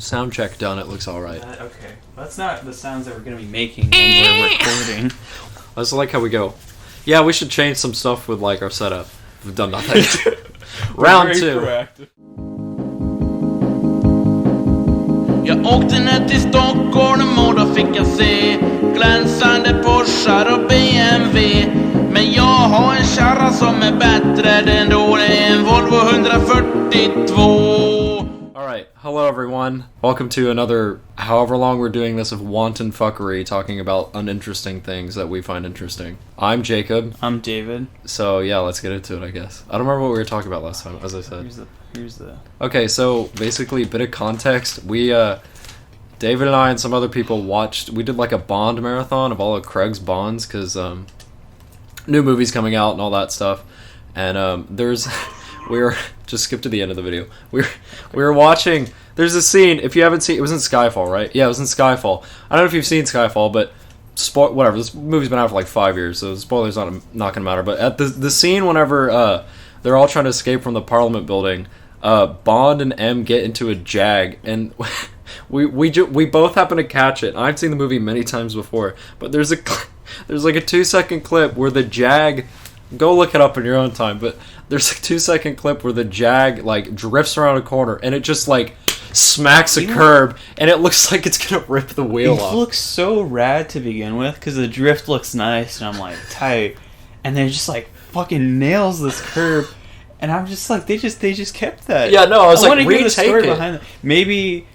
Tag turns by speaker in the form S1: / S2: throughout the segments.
S1: Sound check done. It looks all right.
S2: Okay. That's not the sounds that we're going to be making when we're recording.
S1: I just like how we go. Yeah, we should change some stuff with like our setup. We've done nothing. Round 2. Proactive.
S3: Jag åkte ner till Stockholm och då fick jag se glänsande Porschar och BMW. Men jag har en kärra som är bättre än då det är en Volvo 142.
S1: Alright, hello everyone. Welcome to another, however long we're doing this, of wanton fuckery, talking about uninteresting things that we find interesting. I'm Jacob.
S2: I'm David.
S1: So yeah, let's get into it, I guess. I don't remember what we were talking about last time, as I said.
S2: Here's the...
S1: Okay, so basically, a bit of context. David and I and some other people we did like a Bond marathon of all of Craig's Bonds, because new movies coming out and all that stuff. And just skip to the end of the video. We were watching. There's a scene. If you haven't seen, it was in Skyfall, right? Yeah, it was in Skyfall. I don't know if you've seen Skyfall, but whatever. This movie's been out for like 5 years, so spoilers not gonna matter. But at the scene whenever they're all trying to escape from the Parliament building, Bond and M get into a Jag, and we both happen to catch it. I've seen the movie many times before, but there's like a 2-second clip where the Jag. Go look it up in your own time, but there's a 2-second clip where the Jag like drifts around a corner and it just like smacks a curb and it looks like it's gonna rip the wheel off.
S2: It looks so rad to begin with because the drift looks nice and I'm like tight, and then it just like fucking nails this curb, and I'm just like they just kept that.
S1: Yeah, no, I was like,
S2: retake the story
S1: it.
S2: Behind that. Maybe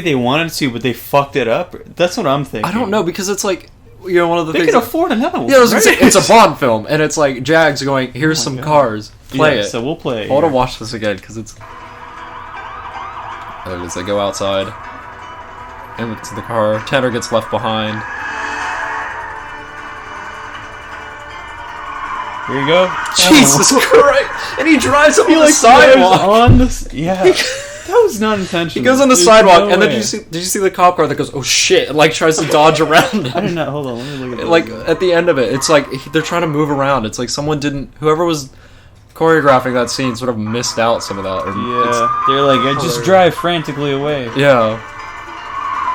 S2: they wanted to, but they fucked it up. That's what I'm thinking.
S1: I don't know, because it's like, you know, one of the
S2: things... They could afford another one.
S1: Yeah, it's a Bond film, and it's like Jags going, here's some cars, play it.
S2: So we'll play it.
S1: I want to watch this again, because it's... There it is, they go outside, and it's the car, Tanner gets left behind.
S2: Here you go.
S1: Jesus Christ! And he drives up on the sidewalk!
S2: Yeah. That was not intentional.
S1: He goes on the sidewalk, and then did you see the cop car that goes, oh shit, and like tries to dodge around him?
S2: I didn't know. Hold on, let me look at that.
S1: Like, at the end of it, it's like they're trying to move around. It's like whoever was choreographing that scene sort of missed out some of that.
S2: They're like, just drive frantically away.
S1: Yeah.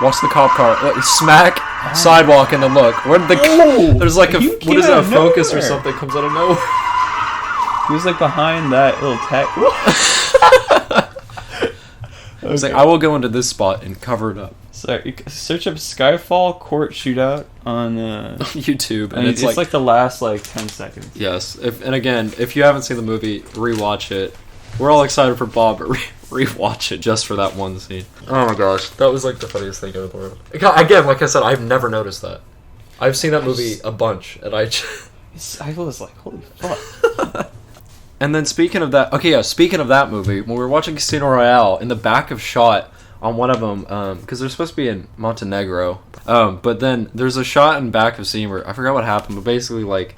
S1: Watch the cop car, smack, sidewalk, and then look. There's like a focus or something comes out of nowhere.
S2: He was like behind that little tech.
S1: I was like, I will go into this spot and cover it up.
S2: So search up Skyfall court shootout on
S1: YouTube, and
S2: it's like the last like 10 seconds.
S1: Yes, and again, if you haven't seen the movie, rewatch it. We're all excited for Bob, but rewatch it just for that one scene. Oh my gosh, that was like the funniest thing in the world. Again, like I said, I've never noticed that. I've seen that movie a bunch, and I
S2: was like, holy fuck.
S1: And then speaking of that movie, when we were watching Casino Royale, in the back of shot on one of them, because they're supposed to be in Montenegro, but then there's a shot in back of scene where I forgot what happened, but basically like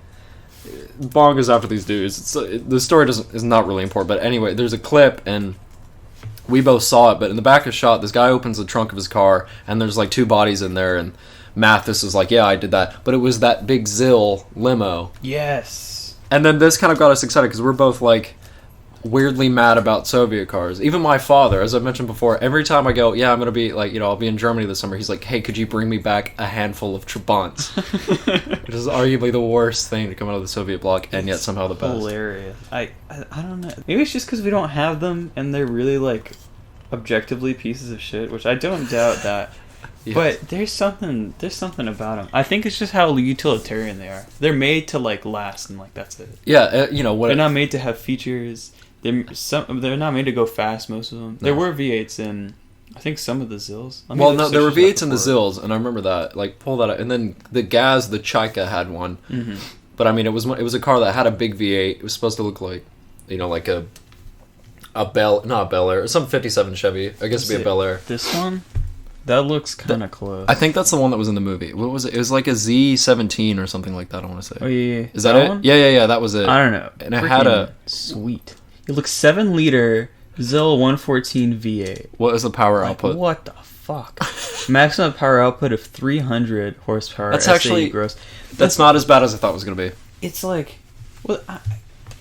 S1: Bond goes after these dudes. The story is not really important, but anyway, there's a clip and we both saw it. But in the back of shot, this guy opens the trunk of his car and there's like 2 bodies in there, and Mathis is like, yeah, I did that, but it was that big Zill limo.
S2: Yes.
S1: And then this kind of got us excited because we're both like weirdly mad about Soviet cars. Even my father, as I mentioned before, every time I go, yeah, I'm gonna be like, I'll be in Germany this summer, he's like, hey, could you bring me back a handful of Trabants? Which is arguably the worst thing to come out of the Soviet bloc, and yet somehow the best.
S2: Hilarious. I don't know. Maybe it's just because we don't have them, and they're really like objectively pieces of shit, which I don't doubt that. Yes. But there's something about them. I think it's just how utilitarian they are. They're made to like last, and like that's it.
S1: Yeah,
S2: they're not made to have features. They're not made to go fast. Most of them. No. There were V8s in, I think, some of the Zills.
S1: There were V8s in the Zills, and I remember that. Like, pull that out, and then the Gaz, the Chaika had one. Mm-hmm. But I mean, it was a car that had a big V8. It was supposed to look like, like not a Bel Air, some '57 Chevy. I guess it'd be a Bel Air.
S2: This one. That looks kind of close.
S1: I think that's the one that was in the movie. What was it? It was like a Z17 or something like that, I want to say.
S2: Oh, yeah.
S1: Is that it? One? Yeah, that was it.
S2: I don't know.
S1: And it had a...
S2: Sweet. It looks 7-liter Zill 114 V8.
S1: What is the power output?
S2: What the fuck? Maximum power output of 300 horsepower.
S1: That's actually... gross. That's not as bad as I thought it was going to be.
S2: It's like... Well,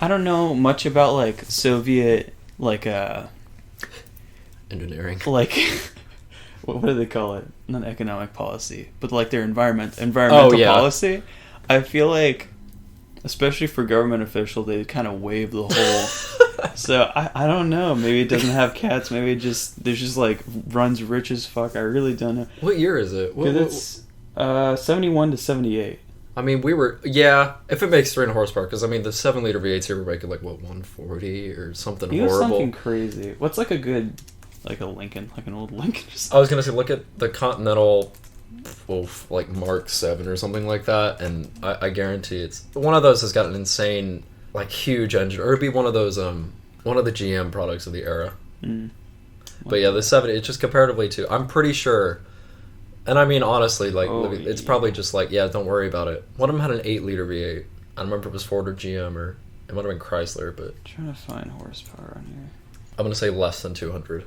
S2: I don't know much about, like, Soviet, like,
S1: engineering.
S2: Like... what do they call it? Not economic policy, but like their environmental policy. I feel like, especially for government officials, they kind of waive the whole. So I don't know. Maybe it doesn't have cats. Maybe there's just like runs rich as fuck. I really don't know.
S1: What year is it?
S2: It's 71 to 78.
S1: I mean, if it makes 300 horsepower, because I mean, the 7-liter V8s here were making like, 140 or something horrible.
S2: Something crazy. What's like a good, like a Lincoln, like an old Lincoln?
S1: I was going to say, look at the Continental, like Mark 7 or something like that, and I guarantee it's, one of those has got an insane, like, huge engine, or it'd be one of those, one of the GM products of the era. But yeah, the 7, it's just comparatively to, I'm pretty sure. And I mean, honestly, like, it's probably just like, don't worry about it. One of them had an 8-liter V8. I don't remember if it was Ford or GM, or it might have been Chrysler, but...
S2: I'm trying to find horsepower on here.
S1: I'm going to say less than 200.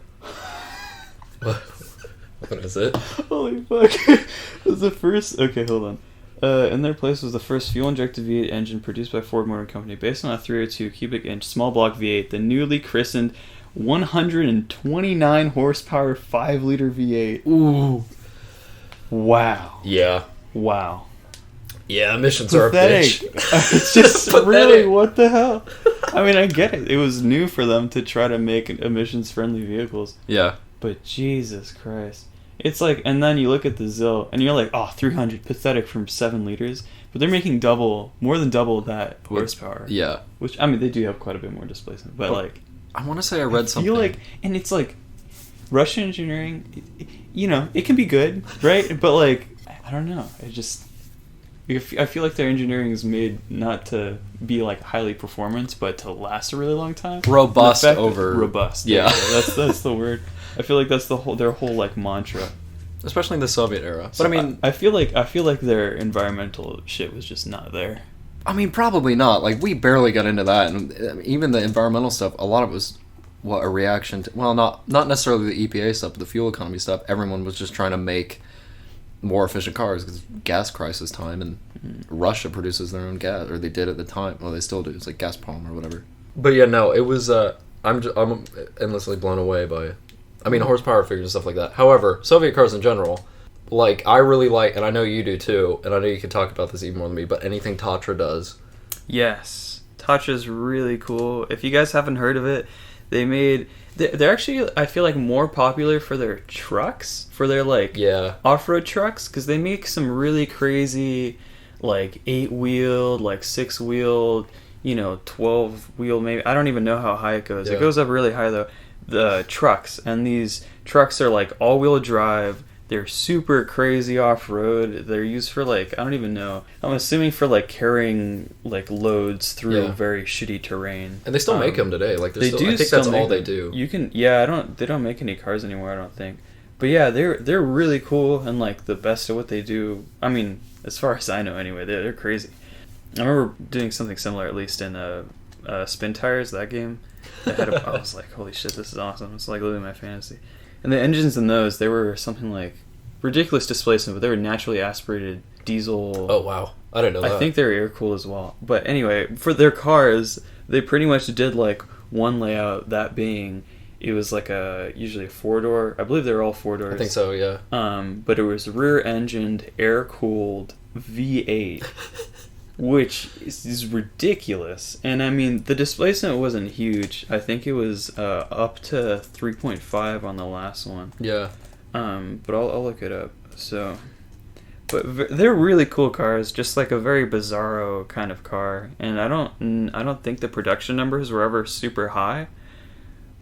S1: What is it?
S2: Holy fuck. It was the first... Okay, hold on. In their place was the first fuel-injected V8 engine produced by Ford Motor Company, based on a 302 cubic inch small block V8, the newly christened 129 horsepower 5-liter V8.
S1: Ooh.
S2: Wow.
S1: Yeah.
S2: Wow.
S1: Yeah, emissions are a bitch.
S2: It's just really, what the hell? I mean, I get it. It was new for them to try to make emissions-friendly vehicles.
S1: Yeah.
S2: But Jesus Christ. It's like, and then you look at the ZIL, and you're like, 300, pathetic from 7 liters. But they're making more than double that horsepower.
S1: Yeah.
S2: Which, I mean, they do have quite a bit more displacement. But like...
S1: I want to say I read something.
S2: And it's like, Russian engineering, it can be good, right? But like, I don't know. I feel like their engineering is made not to be like highly performance, but to last a really long time.
S1: Robust.
S2: Yeah, that's the word. I feel like that's their whole like mantra.
S1: Especially in the Soviet era.
S2: But I mean, I feel like their environmental shit was just not there.
S1: I mean, probably not. Like, we barely got into that, and even the environmental stuff, a lot of it was a reaction to, well, not necessarily the EPA stuff, but the fuel economy stuff. Everyone was just trying to make more efficient cars because gas crisis time, and Russia produces their own gas, or they did at the time. Well, they still do. It's like Gazprom or whatever. But yeah, no, it was. I'm endlessly blown away by, I mean, horsepower figures and stuff like that. However, Soviet cars in general, like, I really like, and I know you do too, and I know you can talk about this even more than me, but anything Tatra does.
S2: Yes, Tatra's really cool. If you guys haven't heard of it, they're actually, I feel like, more popular for their trucks, for their like off-road trucks, because they make some really crazy, like 8-wheeled, like 6-wheeled, 12-wheel maybe. I don't even know how high it goes. It goes up really high though. The trucks, and these trucks are like all-wheel drive. They're super crazy off-road. They're used for like, I don't even know. I'm assuming for like carrying like loads through very shitty terrain.
S1: And they still make them today. Like,
S2: they
S1: still,
S2: do.
S1: I think
S2: still
S1: that's all
S2: them.
S1: they do.
S2: You can, they don't make any cars anymore, I don't think. But yeah, they're really cool, and like the best at what they do. I mean, as far as I know anyway, they're crazy. I remember doing something similar, at least in Spin Tires, that game. I was like, holy shit, this is awesome. It's like living my fantasy. And the engines in those, they were something like ridiculous displacement, but they were naturally aspirated diesel.
S1: Oh wow, I didn't know that.
S2: I think they're air cooled as well. But anyway, for their cars, they pretty much did like one layout. That being, it was like usually a 4-door. I believe they're all 4-doors.
S1: I think so, yeah.
S2: But it was rear-engined, air cooled V8. Which is ridiculous. And I mean, the displacement wasn't huge. I think it was up to 3.5 on the last one.
S1: Yeah.
S2: But I'll look it up. So, but they're really cool cars, just like a very bizarro kind of car. And I don't think the production numbers were ever super high.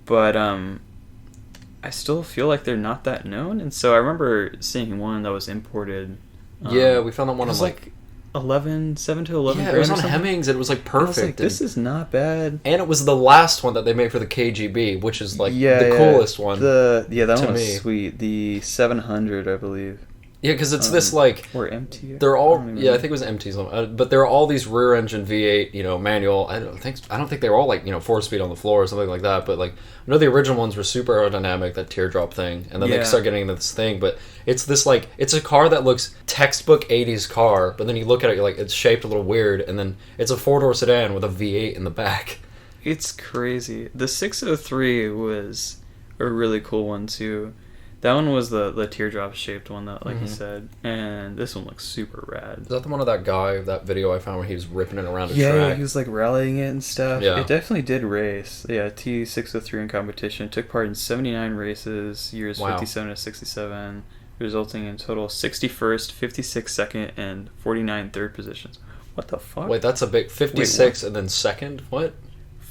S2: But I still feel like they're not that known. And so I remember seeing one that was imported.
S1: Yeah, we found that one on like
S2: 7 to 11
S1: Yeah, it was on Hemmings, and it was like perfect.
S2: I was like, this is not bad.
S1: And it was the last one that they made for the KGB, which is like the coolest one.
S2: That one was sweet. The 700, I believe.
S1: Yeah, because it's this like
S2: or MT.
S1: They're all I think it was MT's, but there are all these rear engine V8, manual. I don't think they were all like 4-speed on the floor or something like that. But like I know the original ones were super aerodynamic, that teardrop thing, and then they start getting into this thing. But it's this like it's a car that looks textbook 80s car, but then you look at it, you're like, it's shaped a little weird, and then it's a 4-door sedan with a V8 in the back.
S2: It's crazy. The 603 was a really cool one too. That one was the teardrop shaped one that, like you said, and this one looks super rad.
S1: Is that the one of that guy, that video I found where he was ripping it around a track?
S2: Yeah, he was like rallying it and stuff.
S1: Yeah.
S2: It definitely did race. Yeah, T603 in competition. Took part in 79 races, years 57 to 67, resulting in total 61st, 56th second, and 49 third positions. What the fuck?
S1: Wait, that's a big 56 and then second? What?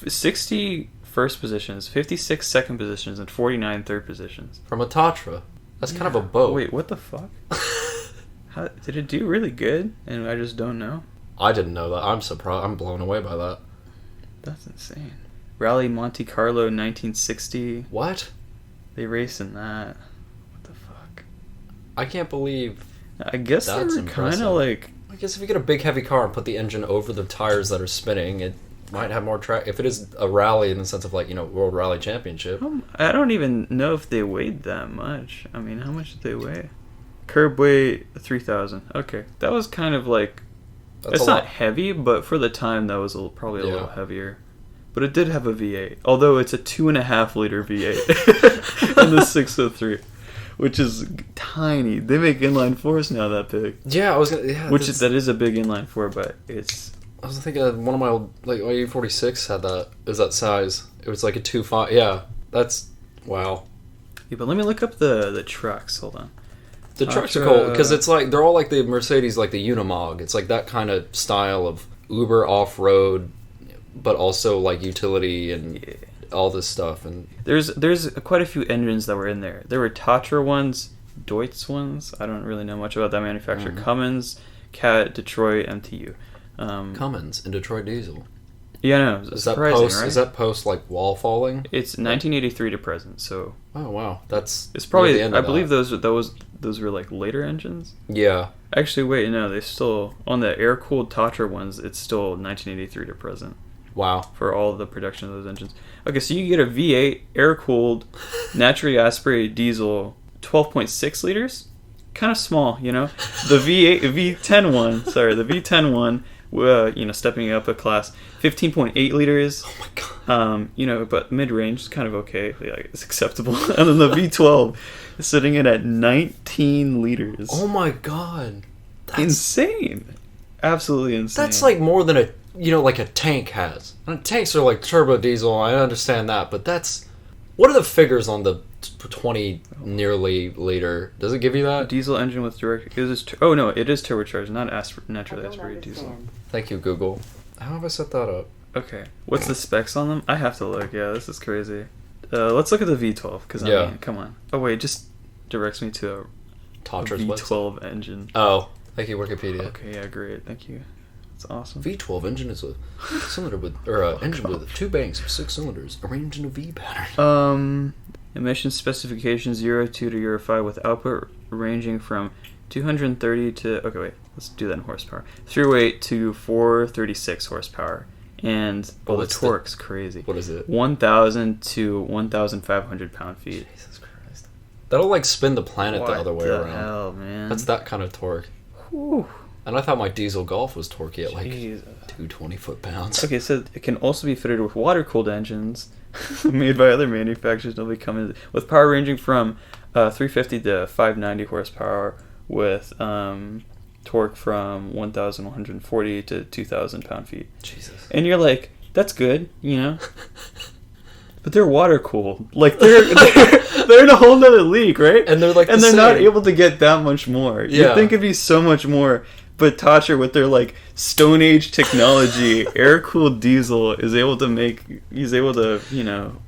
S2: 60 first positions, 56 second positions, and 49 third positions.
S1: From a Tatra. That's kind of a boat.
S2: Wait, what the fuck? How, did it do really good? And I just don't know.
S1: I didn't know that. I'm surprised. I'm blown away by that.
S2: That's insane. Rally Monte Carlo 1960.
S1: What?
S2: They raced in that. What the fuck?
S1: I can't believe.
S2: I guess
S1: That's
S2: they were kind
S1: impressive.
S2: of like.
S1: I guess if you get a big heavy car and put the engine over the tires that are spinning, it might have more track. If it is a rally in the sense of like, World Rally Championship.
S2: I don't even know if they weighed that much. I mean, how much did they weigh? Curb weight 3,000. Okay, that was kind of like. It's not heavy, but for the time that was probably a little heavier. But it did have a V8, although it's a 2.5 liter V8 in the 603, which is tiny. They make inline fours now that big.
S1: Yeah, I was gonna. Yeah,
S2: that is a big inline four, but it's.
S1: I was thinking one of my old A46 had that. It was that size. It was like a 2.5. Yeah, that's wow.
S2: Yeah, but let me look up the trucks. Hold on.
S1: The trucks are cool because it's like they're all like the Mercedes, like the Unimog. It's like that kind of style of Uber off-road, but also like utility and all this stuff. And
S2: there's quite a few engines that were in there. There were Tatra ones, Deutz ones. I don't really know much about that manufacturer. Cummins, Cat, Detroit, MTU.
S1: Cummins and Detroit Diesel.
S2: Yeah, no,
S1: is that post? Right? Is that post like wall falling?
S2: It's 1983 to present. So.
S1: Oh wow, it's
S2: probably the end of I believe those were like later engines.
S1: Yeah.
S2: Actually, wait, no, they still on the air cooled Tatra ones. It's still 1983 to present.
S1: Wow.
S2: For all of the production of those engines. Okay, so you get a V8 air cooled, naturally aspirated diesel, 12.6 liters. Kind of small, The V10 one. Sorry, the V10 one. Stepping up a class, 15.8 liters.
S1: Oh my god.
S2: But mid-range is kind of okay. Like, it's acceptable. And then the V12 is sitting in at 19 liters.
S1: Oh my god.
S2: That's insane. Absolutely insane.
S1: That's like more than like a tank has. And tanks are like turbo diesel, I understand that, but what are the figures on the 20 nearly liter? Does it give you that?
S2: Diesel engine with direct. It is turbocharged, not naturally aspirated diesel.
S1: Thank you, Google. How have I set that up?
S2: Okay, what's the specs on them? I have to look. Yeah, this is crazy. Let's look at the V12 because I mean, come on. Oh wait, just directs me to a
S1: Tatra's
S2: V12 engine.
S1: Oh, thank you, Wikipedia.
S2: Okay, yeah, great. Thank you. That's awesome.
S1: V12 engine is a cylinder engine with 2 banks of 6 cylinders arranged in a V pattern.
S2: Emission specifications 0 2 to Euro 5 with output ranging from 230 to let's do that in horsepower. 308 to 436 horsepower, and the torque's crazy.
S1: What is it?
S2: 1,000 to 1,500 pound-feet.
S1: Jesus Christ! That'll like spin the planet the other way around.
S2: What the hell, man?
S1: That's that kind of torque.
S2: Whew.
S1: And I thought my diesel Golf was torquey at like 220 foot-pounds.
S2: Okay, so it can also be fitted with water-cooled engines made by other manufacturers. They'll be coming with power ranging from 350 to 590 horsepower with torque from 1,140 to 2,000 pound-feet.
S1: Jesus.
S2: And you're like, that's good, But they're water cooled. Like they're in a whole nother league, right?
S1: And they're like,
S2: they're not able to get that much more.
S1: Yeah.
S2: You'd think it'd be so much more. But Tatra, with their like Stone Age technology, air cooled diesel is able to he's able to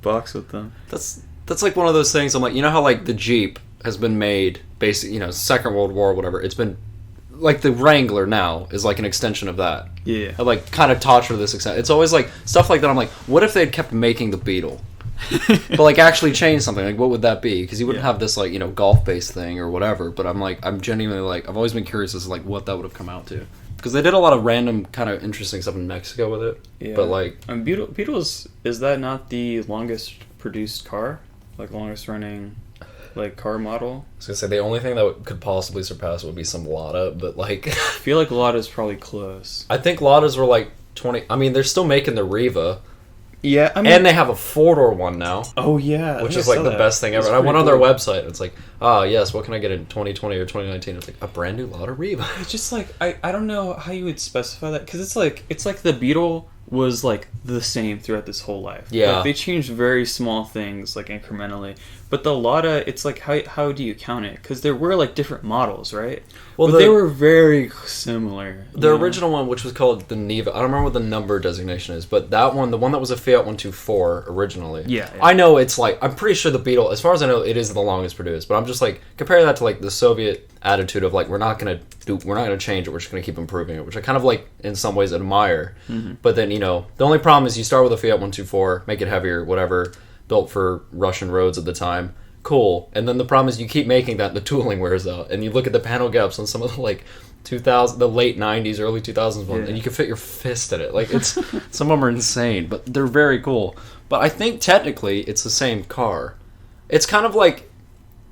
S2: box with them.
S1: That's like one of those things. I'm like, how like the Jeep has been made, basically, Second World War, whatever. It's been like the Wrangler now is like an extension of that.
S2: Yeah.
S1: I like kind of Tatra to this extent. It's always like stuff like that. I'm like, what if they'd kept making the Beetle? But like actually change something, like what would that be? Because you wouldn't have this like golf based thing or whatever. But I'm genuinely like, I've always been curious as to like what that would have come out to, because they did a lot of random kind of interesting stuff in Mexico with it.
S2: Yeah.
S1: But like,
S2: Beetle's, is that not the longest produced car, like longest running like car model?
S1: I was gonna say the only thing that could possibly surpass would be some Lada, but like
S2: I feel like Lada's probably close.
S1: I think Ladas were like 20. I mean, they're still making the Riva.
S2: Yeah, I mean,
S1: And they have a 4-door one now.
S2: Oh yeah,
S1: Which is like the best thing ever. And I went on their website and it's like, yes, what can I get in 2020 or 2019? It's like a brand new Lotta Riva.
S2: It's just like I don't know how you would specify that, because it's like the Beetle was like the same throughout this whole life.
S1: Yeah.
S2: Like, they changed very small things like incrementally, but the Lotta, it's like how do you count it? Because there were like different models, right? Well, but they were very similar.
S1: The original one, which was called the Neva, I don't remember what the number designation is, but that one, the one that was a Fiat 124 originally.
S2: Yeah.
S1: I know it's like, I'm pretty sure the Beetle, as far as I know, it is the longest produced, but I'm just like, compare that to like the Soviet attitude of like, we're not gonna change it, we're just gonna keep improving it, which I kind of like in some ways admire. Mm-hmm. But then, the only problem is you start with a Fiat 124, make it heavier, whatever, built for Russian roads at the time. Cool. And then the problem is you keep making that, the tooling wears out, and you look at the panel gaps on some of the like the late 90s, early 2000s ones, and you can fit your fist at it. Like, it's some of them are insane, but they're very cool. But I think technically it's the same car. It's kind of like,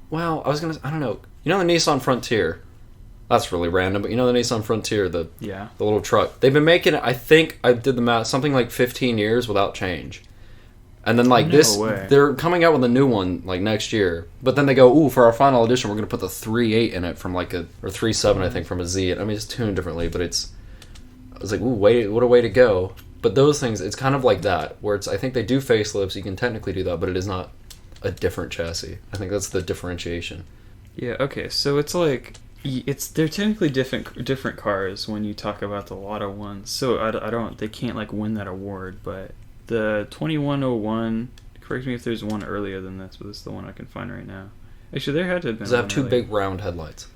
S1: well, I don't know. The Nissan Frontier? That's really random, but the Nissan Frontier, the little truck. They've been making it, I think I did the math, something like 15 years without change. And then like they're coming out with a new one like next year. But then they go, ooh, for our final edition, we're going to put the 3.8 in it from like or 3.7, I think, from a Z. I mean, it's tuned differently, but I was like, ooh, what a way to go. But those things, it's kind of like that, where I think they do facelifts, you can technically do that, but it is not a different chassis. I think that's the differentiation.
S2: Yeah, okay, so it's like, they're technically different cars when you talk about the Lotta ones. So they can't like win that award, but the 2101, correct me if there's one earlier than this, but this is the one I can find right now. Actually, there had to have been.
S1: Does it have two big round headlights?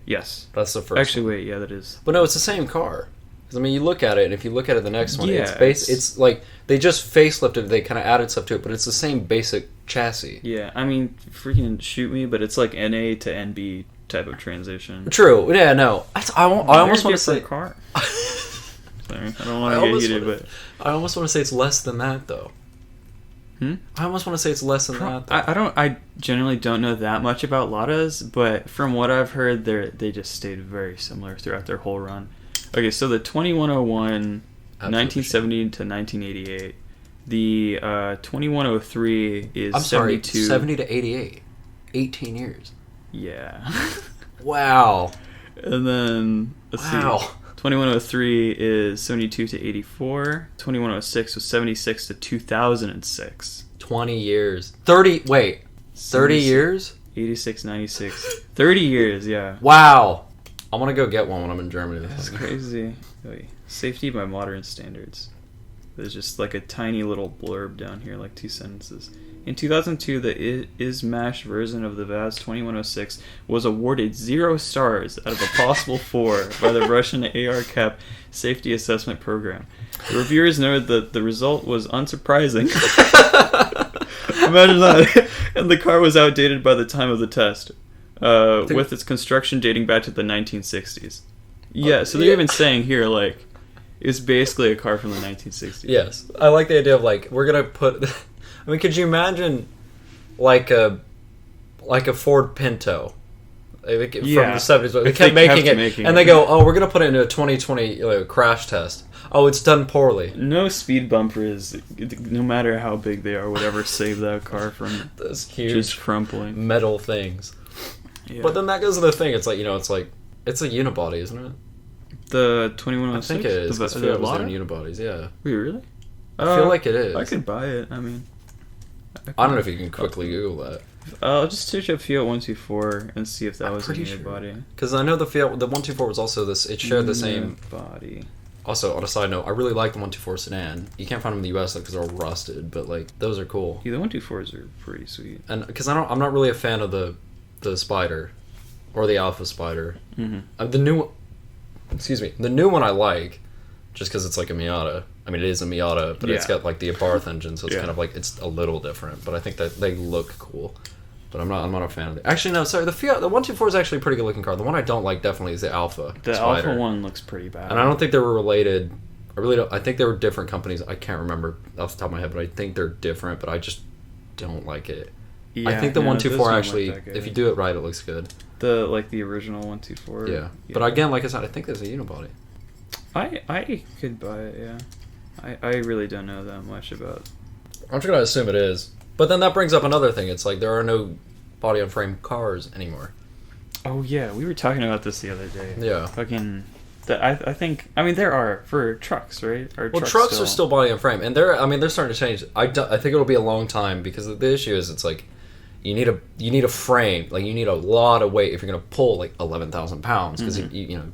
S2: Yes.
S1: That's the first
S2: Actually,
S1: one.
S2: wait, yeah, that is.
S1: But no, it's the same car. Because, I mean, you look at it, and if you look at it the next one,
S2: yeah,
S1: it's like, they just facelifted, they kind of added stuff to it, but it's the same basic chassis.
S2: Yeah, I mean, freaking shoot me, but it's like NA to NB type of transition.
S1: True, yeah, no. I almost want to say...
S2: car. Sorry, I don't want to get heated, but...
S1: I almost want to say it's less than that, though. I almost want to say it's less than that, though.
S2: I generally don't know that much about Lottas, but from what I've heard, they just stayed very similar throughout their whole run. Okay, so the 2101, 1970 to 1988. The 2103 is 72.
S1: 70 to 88. 18 years.
S2: Yeah.
S1: Wow.
S2: And then, let's see. 2103 is 72 to 84. 2106 was 76 to 2006.
S1: 20 years. 30 years?
S2: 86, 96. 30 years, yeah.
S1: Wow. I want to go get one when I'm in Germany.
S2: That's crazy. Safety by modern standards. There's just like a tiny little blurb down here, like 2 sentences. In 2002, the Izmash version of the VAZ 2106 was awarded 0 stars out of a possible 4 by the Russian ARCAP Safety Assessment Program. The reviewers noted that the result was unsurprising. Imagine that. And the car was outdated by the time of the test, with its construction dating back to the 1960s. Yeah, so they're even saying here, like, it's basically a car from the 1960s.
S1: Yes. I like the idea of, like, we're going to put... I mean, could you imagine, like a Ford Pinto from the 70s? They kept making it, and they go, oh, we're going to put it into a 2020 crash test. Oh, it's done poorly.
S2: No speed bumpers, no matter how big they are, would ever save that car from
S1: those huge
S2: just crumpling.
S1: Metal things. Yeah. But then that goes to the thing. It's like, it's a unibody, isn't it?
S2: The 2106?
S1: I think it is. Because Fiat was doing unibodies, yeah.
S2: Wait, really?
S1: I feel like it is.
S2: I could buy it, I mean...
S1: I don't know if you can quickly Google that.
S2: I'll just search up Fiat 124 and see if that was a unibody.
S1: Because I know the 124 was also this. It shared the same
S2: body.
S1: Also, on a side note, I really like the 124 sedan. You can't find them in the US because they're all rusted, but like those are cool.
S2: Yeah, the 124s are pretty sweet.
S1: And because I'm not really a fan of the Spider or the Alpha Spider. Mm-hmm. The new one I like, just because it's like a Miata. I mean, it is a Miata, but it's got like the Abarth engine, so it's kind of like it's a little different. But I think that they look cool. But I'm not a fan of it. Actually, no, sorry. The 124 is actually a pretty good looking car. The one I don't like definitely is the Alpha.
S2: The
S1: Spider.
S2: Alpha one looks pretty bad.
S1: And I don't think they were related. I really don't. I think they were different companies. I can't remember off the top of my head, but I think they're different. But I just don't like it. Yeah, I think the 124 actually, if you do it right, it looks good.
S2: The original 124.
S1: Yeah. But again, like I said, I think there's a unibody.
S2: I could buy it. Yeah. I really don't know that much about
S1: I'm just gonna assume it is. But then that brings up another thing. It's like there are no body-on-frame cars anymore.
S2: Oh yeah, we were talking about this the other day.
S1: Yeah.
S2: Fucking. I think. I mean, there are for trucks, right?
S1: Trucks are still body-on-frame, and they're starting to change. I think it'll be a long time because the issue is it's like you need a frame, like you need a lot of weight if you're gonna pull like 11,000 pounds because you know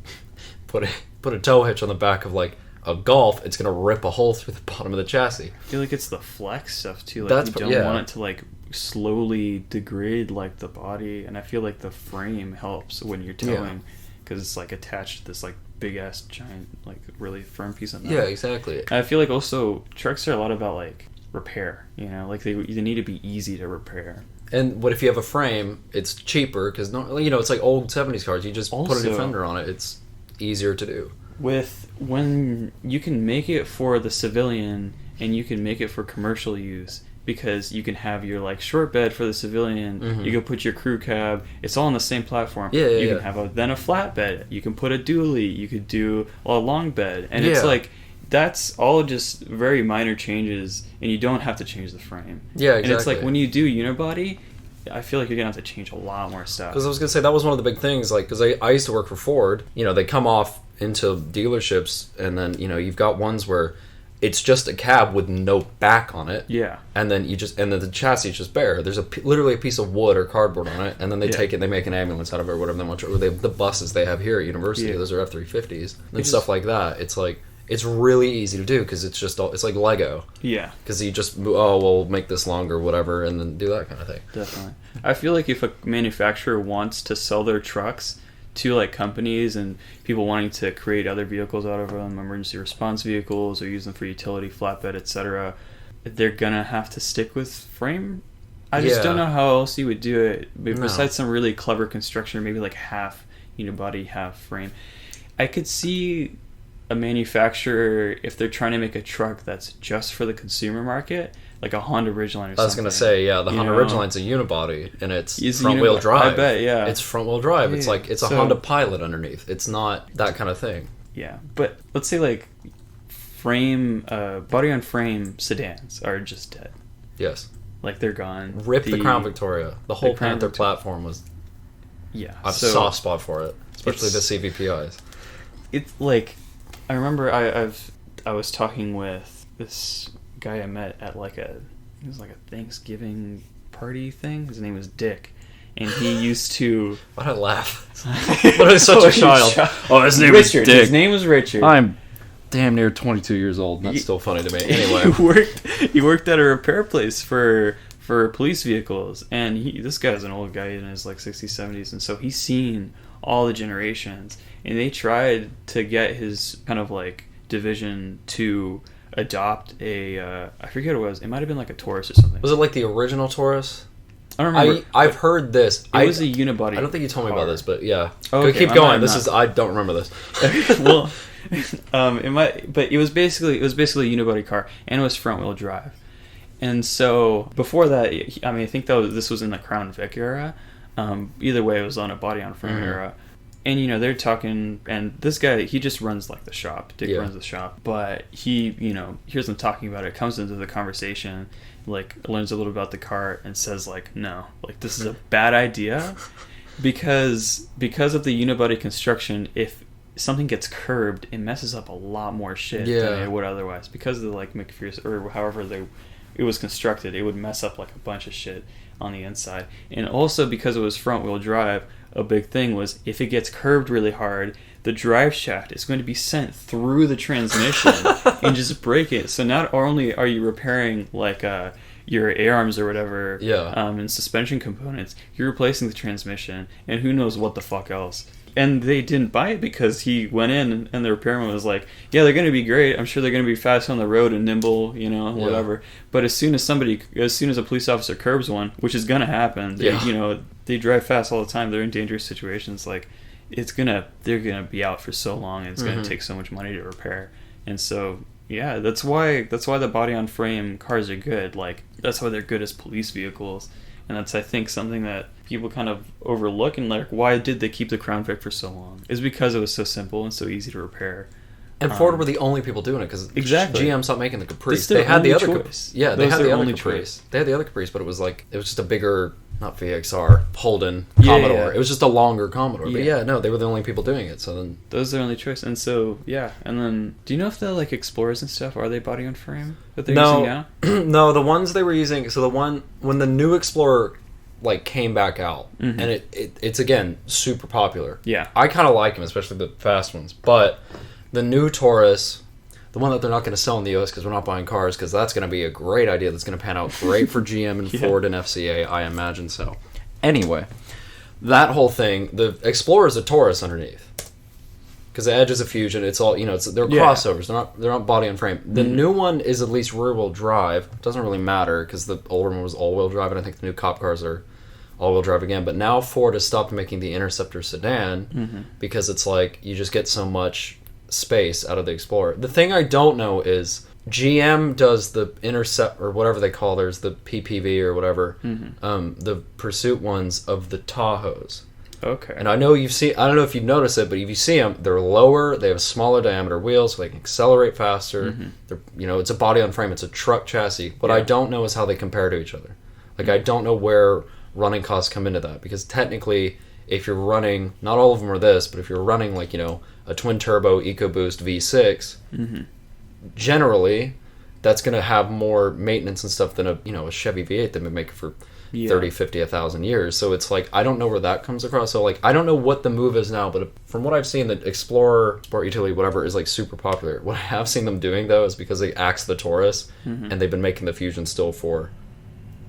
S1: put a tow hitch on the back of like a Golf, it's gonna rip a hole through the bottom of the chassis.
S2: I feel like it's the flex stuff too. Like you don't want it to like slowly degrade like the body, and I feel like the frame helps when you're towing because it's like attached to this like big ass giant like really firm piece of metal.
S1: Yeah, exactly.
S2: And I feel like also trucks are a lot about like repair. You know, like they need to be easy to repair.
S1: And what if you have a frame? It's cheaper because it's like old 70s cars. You just put a new fender on it. It's easier to do.
S2: When you can make it for the civilian and you can make it for commercial use because you can have your like short bed for the civilian, you can put your crew cab, it's all on the same platform. You can have then a flat bed, you can put a dually, you could do a long bed, and it's like that's all just very minor changes, and you don't have to change the frame. Yeah, exactly. And it's like when you do unibody, I feel like you're gonna have to change a lot more stuff.
S1: Because I was gonna say that was one of the big things, like because I used to work for Ford. They come off into dealerships, and then you've got ones where it's just a cab with no back on it. Yeah. And then the chassis is just bare. There's literally a piece of wood or cardboard on it, and then they take it, they make an ambulance out of it, or whatever they want. Or the buses they have here at university, those are F-350s and stuff like that. It's like it's really easy to do because it's just it's like Lego. Yeah. Because you just we'll make this longer, whatever, and then do that kind of thing.
S2: Definitely. I feel like if a manufacturer wants to sell their trucks to like companies and people wanting to create other vehicles out of them, emergency response vehicles, or use them for utility, flatbed, etc., they're gonna have to stick with frame. I just don't know how else you would do it besides some really clever construction, or maybe like half unibody, half frame. I could see a manufacturer, if they're trying to make a truck that's just for the consumer market, like a Honda Ridgeline or something.
S1: I was going to say, the Honda Ridgeline's a unibody, and it's front-wheel drive.
S2: I bet, yeah.
S1: It's front-wheel drive. It's like, it's a Honda Pilot underneath. It's not that kind of thing.
S2: Yeah, but let's say like body-on-frame sedans are just dead. Yes. Like they're gone.
S1: Rip the Crown Victoria. The whole Panther platform was a soft spot for it, especially the CVPIs.
S2: It's like, I remember I was talking with this guy I met at it was like a Thanksgiving party thing. His name was Dick, and he used to.
S1: Why'd I laugh? What is such a child?
S2: Oh, his name was Dick. His name was Richard.
S1: I'm damn near 22 years old. That's still funny to me. Anyway,
S2: he worked at a repair place for police vehicles, and this guy's an old guy in his like 60s, 70s, and so he's seen all the generations, and they tried to get his kind of like division to adopt I forget what it was. It might have been like a Taurus or something.
S1: Was it like the original Taurus?
S2: I don't remember.
S1: I've heard this.
S2: It was a unibody.
S1: I don't think you told me about this, but yeah.
S2: Okay,
S1: keep going. I don't remember this.
S2: Well, it might, but it was basically a unibody car, and it was front wheel drive. And so before that, I think this was in the Crown Vic era. Either way, it was on a body on frame era. And they're talking, and this guy, he just runs like the shop. Dick runs the shop, but he hears them talking about it, comes into the conversation, like learns a little about the car, and says like, no, like this is a bad idea because of the unibody construction. If something gets curbed, it messes up a lot more shit than it would otherwise, because of the like McPherson or however it was constructed. It would mess up like a bunch of shit on the inside, and also because it was front wheel drive. A big thing was if it gets curved really hard, the drive shaft is going to be sent through the transmission and just break it. So not only are you repairing like your A-arms or whatever and suspension components, you're replacing the transmission and who knows what the fuck else. And they didn't buy it because he went in and the repairman was like, yeah, they're going to be great. I'm sure they're going to be fast on the road and nimble, whatever. But as soon as a police officer curbs one, which is going to happen, they drive fast all the time. They're in dangerous situations. Like they're going to be out for so long, and it's going to take so much money to repair. And so, yeah, that's why the body on frame cars are good. Like that's why they're good as police vehicles. And that's, I think, something that people kind of overlook, and like, why did they keep the Crown Vic for so long? Is because it was so simple and so easy to repair.
S1: And Ford were the only people doing it because
S2: Exactly.
S1: GM stopped making the Caprice.
S2: It's their
S1: They had the
S2: only
S1: other
S2: choice.
S1: Yeah, they
S2: Those
S1: had
S2: their
S1: the other
S2: only
S1: Caprice.
S2: choice.
S1: They had the other Caprice, but it was just a bigger, not VXR, Holden Commodore.
S2: Yeah.
S1: It was just a longer Commodore. But
S2: Yeah.
S1: yeah, no, they were the only people doing it. So then
S2: Those are their only choice. And so, yeah. And then, do you know if the like Explorers and stuff, are they body on frame that they're using now?
S1: No, the ones they were using. So the one when the new Explorer like came back out, and it's again super popular.
S2: Yeah.
S1: I kind of like them, especially the fast ones. But the new Taurus, the one that they're not going to sell in the US because we're not buying cars, because that's going to be a great idea. That's going to pan out great for GM and Ford and FCA. I imagine so. Anyway, that whole thing, the Explorer is a Taurus underneath. Because the Edge is a Fusion, it's all they're crossovers. They're not body on frame. The new one is at least rear-wheel drive. It doesn't really matter because the older one was all-wheel drive, and I think the new cop cars are all-wheel drive again. But now Ford has stopped making the Interceptor sedan because it's like you just get so much space out of the Explorer. The thing I don't know is GM does the Intercept or whatever they call theirs, the PPV or whatever, the Pursuit ones of the Tahoes.
S2: Okay.
S1: And I know I don't know if you've noticed it, but if you see them, they're lower, they have smaller diameter wheels, so they can accelerate faster. They're, it's a body on frame, it's a truck chassis. What I don't know is how they compare to each other. Like, I don't know where running costs come into that, because technically, if you're running, not all of them are this, but if you're running, like, a twin-turbo EcoBoost V6, generally, that's going to have more maintenance and stuff than a Chevy V8 that would make for 30, 50, 1,000 years. So it's like, I don't know where that comes across. So like, I don't know what the move is now, but from what I've seen, the Explorer, Sport Utility, whatever, is like super popular. What I have seen them doing though is because they axed the Taurus, and they've been making the Fusion still for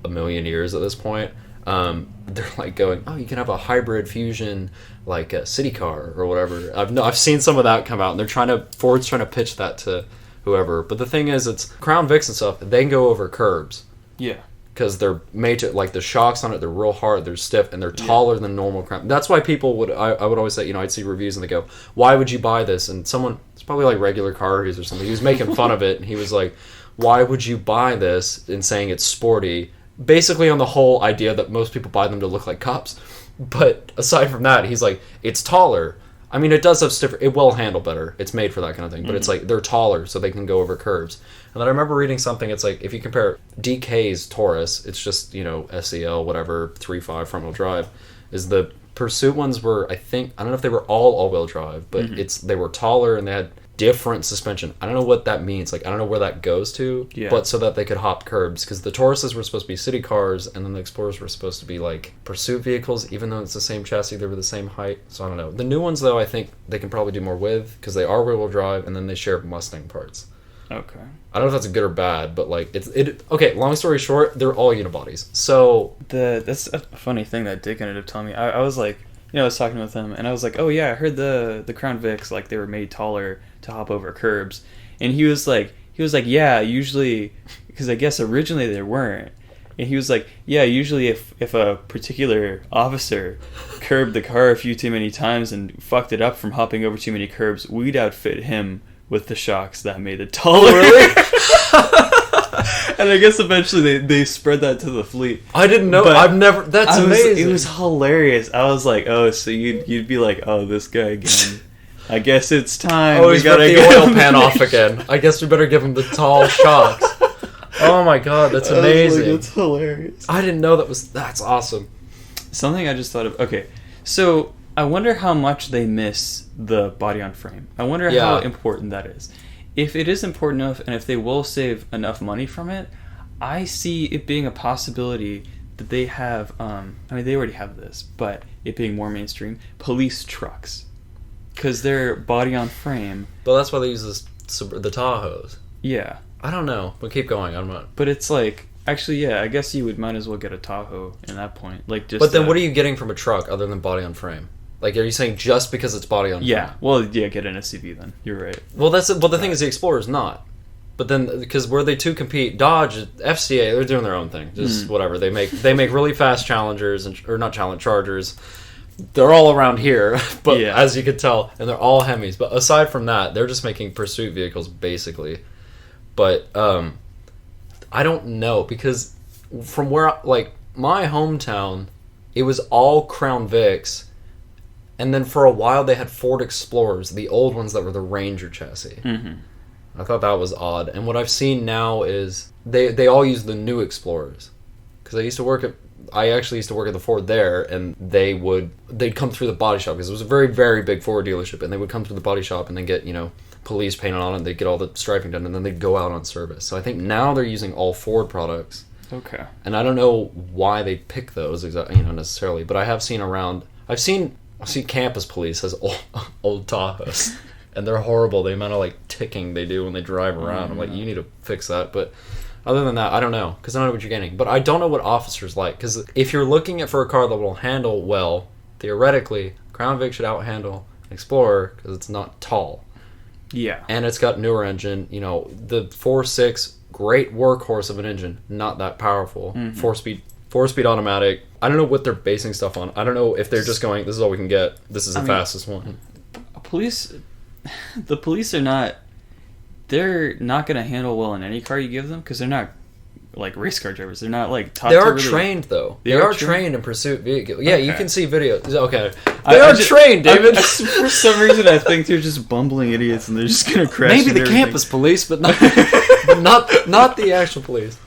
S1: a million years at this point. They're like going, oh, you can have a hybrid Fusion, like a city car or whatever. I've seen some of that come out, and Ford's trying to pitch that to whoever. But the thing is, it's Crown Vics and stuff, they can go over curbs.
S2: Yeah.
S1: Because they're made to, like, the shocks on it, they're real hard, they're stiff, and they're taller than normal Crown. That's why people I would always say, I'd see reviews and they go, why would you buy this? And someone, it's probably like regular car reviews or something, he was making fun of it, and he was like, why would you buy this, and saying it's sporty, basically on the whole idea that most people buy them to look like cops. But aside from that, he's like, it's taller. I mean, it does have stiffer, it will handle better. It's made for that kind of thing. But it's like, they're taller, so they can go over curbs. And then I remember reading something, it's like, if you compare DK's Taurus, it's just, SEL, whatever, 3.5 front-wheel drive, is the Pursuit ones were, I don't know if they were all-wheel drive, but they were taller and they had different suspension. I don't know what that means. Like, I don't know where that goes to, but so that they could hop curbs. Because the Tauruses were supposed to be city cars, and then the Explorers were supposed to be, like, Pursuit vehicles, even though it's the same chassis, they were the same height. So I don't know. The new ones, though, I think they can probably do more with, because they are rear-wheel drive, and then they share Mustang parts.
S2: Okay.
S1: I don't know if that's good or bad, but, like, okay, long story short, they're all unibodies. So...
S2: That's a funny thing that Dick ended up telling me. I was like, I was talking with him, and I was like, oh yeah, I heard the Crown Vics, like, they were made taller to hop over curbs. And he was like, yeah, usually, because I guess originally they weren't. And he was like, yeah, usually if a particular officer curbed the car a few too many times and fucked it up from hopping over too many curbs, we'd outfit him with the shocks that made it taller.
S1: Really?
S2: And I guess eventually they spread that to the fleet.
S1: I didn't know. That's amazing.
S2: It was hilarious. I was like, oh, so you'd be like, oh, this guy again. I guess it's time.
S1: Oh, he's got the oil pan off again. I guess we better give him the tall shocks. Oh my god, that's amazing.
S2: Like, that's hilarious.
S1: I didn't know that's awesome.
S2: Something I just thought of. Okay, so I wonder how much they miss the body on frame. I wonder how important that is. If it is important enough, and if they will save enough money from it, I see it being a possibility that they have, I mean, they already have this, but it being more mainstream, police trucks. Because they're body on frame.
S1: But that's why they use the Tahoes.
S2: Yeah.
S1: I don't know, but keep going. I'm not.
S2: But it's like, actually, yeah, I guess you might as well get a Tahoe in that point. Like, just.
S1: But then what are you getting from a truck other than body on frame? Like, are you saying just because it's body on frame?
S2: Yeah, well, yeah, get an SUV then. You're right.
S1: Well, the thing is the Explorer's not. But then, because where they two compete, Dodge, FCA, they're doing their own thing. Just whatever. They make really fast Challengers, or not Chargers. They're all around here, but as you could tell, and they're all Hemis. But aside from that, they're just making pursuit vehicles, basically. But I don't know, because from where, like, my hometown, it was all Crown Vics. And then for a while they had Ford Explorers, the old ones that were the Ranger chassis.
S2: Mm-hmm.
S1: I thought that was odd. And what I've seen now is they all use the new Explorers. Because I actually used to work at the Ford there, and they'd come through the body shop, because it was a very, very big Ford dealership, and they would come through the body shop and then get, police painted on it, they'd get all the striping done, and then they'd go out on service. So I think now they're using all Ford products.
S2: Okay.
S1: And I don't know why they pick those necessarily, but I have seen around. I've seen Campus Police has old Tahoes, and they're horrible. The amount of ticking they do when they drive around. I'm like, you need to fix that. But other than that, I don't know, because I don't know what you're getting. But I don't know what officers like, because if you're looking for a car that will handle well, theoretically, Crown Vic should outhandle an Explorer because it's not tall.
S2: Yeah.
S1: And it's got newer engine. The 4.6. Great workhorse of an engine, not that powerful. Mm-hmm. Four-speed automatic. I don't know what they're basing stuff on. I don't know if they're just going, this is all we can get. This is the fastest one.
S2: The police are not... They're not going to handle well in any car you give them, because they're not race car drivers. They're not taught
S1: They are
S2: really...
S1: trained, though. They are trained in pursuit vehicles. Yeah, okay. You can see videos. Okay.
S2: They
S1: are trained, David.
S2: For some reason, I think they're just bumbling idiots, and they're just going to crash.
S1: Maybe the campus police, but not, not the actual police.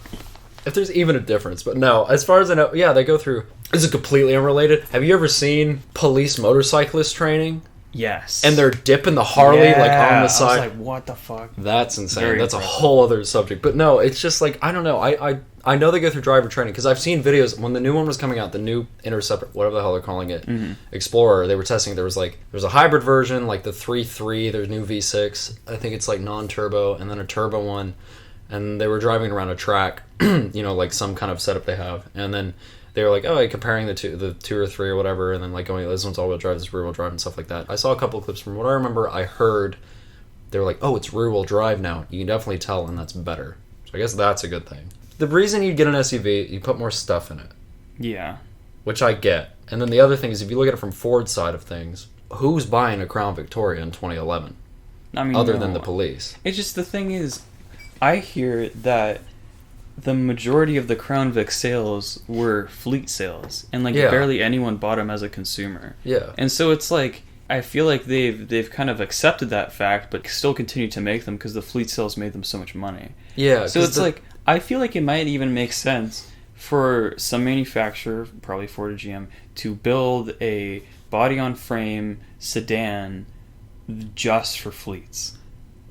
S1: If there's even a difference. But no, as far as I know, yeah, they go through... This is completely unrelated. Have you ever seen police motorcyclist training?
S2: Yes.
S1: And they're dipping the Harley on the side.
S2: I was like, what the fuck?
S1: That's insane. That's a whole other subject. But no, it's just I don't know. I know they go through driver training, because I've seen videos when the new one was coming out, the new Interceptor, whatever the hell they're calling it, Explorer. They were testing. There was a hybrid version, the 3.3. There's new V6. I think it's non-turbo, and then a turbo one. And they were driving around a track, some kind of setup they have, and then they were comparing the two or three or whatever, and then going, this one's all-wheel drive, this is rear-wheel drive, and stuff like that. I saw a couple of clips from what I remember. I heard they were oh, it's rear-wheel drive now. You can definitely tell, and that's better. So I guess that's a good thing. The reason you get an SUV, you put more stuff in it.
S2: Yeah.
S1: Which I get. And then the other thing is, if you look at it from Ford's side of things, who's buying a Crown Victoria in 2011? Other than the police.
S2: It's just, the thing is, I hear that the majority of the Crown Vic sales were fleet sales, and barely anyone bought them as a consumer.
S1: Yeah.
S2: And so it's I feel like they've kind of accepted that fact, but still continue to make them because the fleet sales made them so much money.
S1: Yeah.
S2: So it's I feel like it might even make sense for some manufacturer, probably Ford or GM, to build a body-on-frame sedan just for fleets.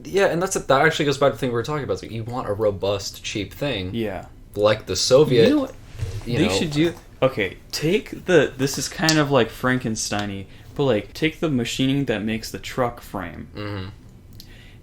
S1: Yeah, and that actually goes back to the thing we were talking about. You want a robust, cheap thing.
S2: Yeah.
S1: Like the Soviet.
S2: You know what they should do? Okay, this is kind of like Frankenstein-y, but take the machining that makes the truck frame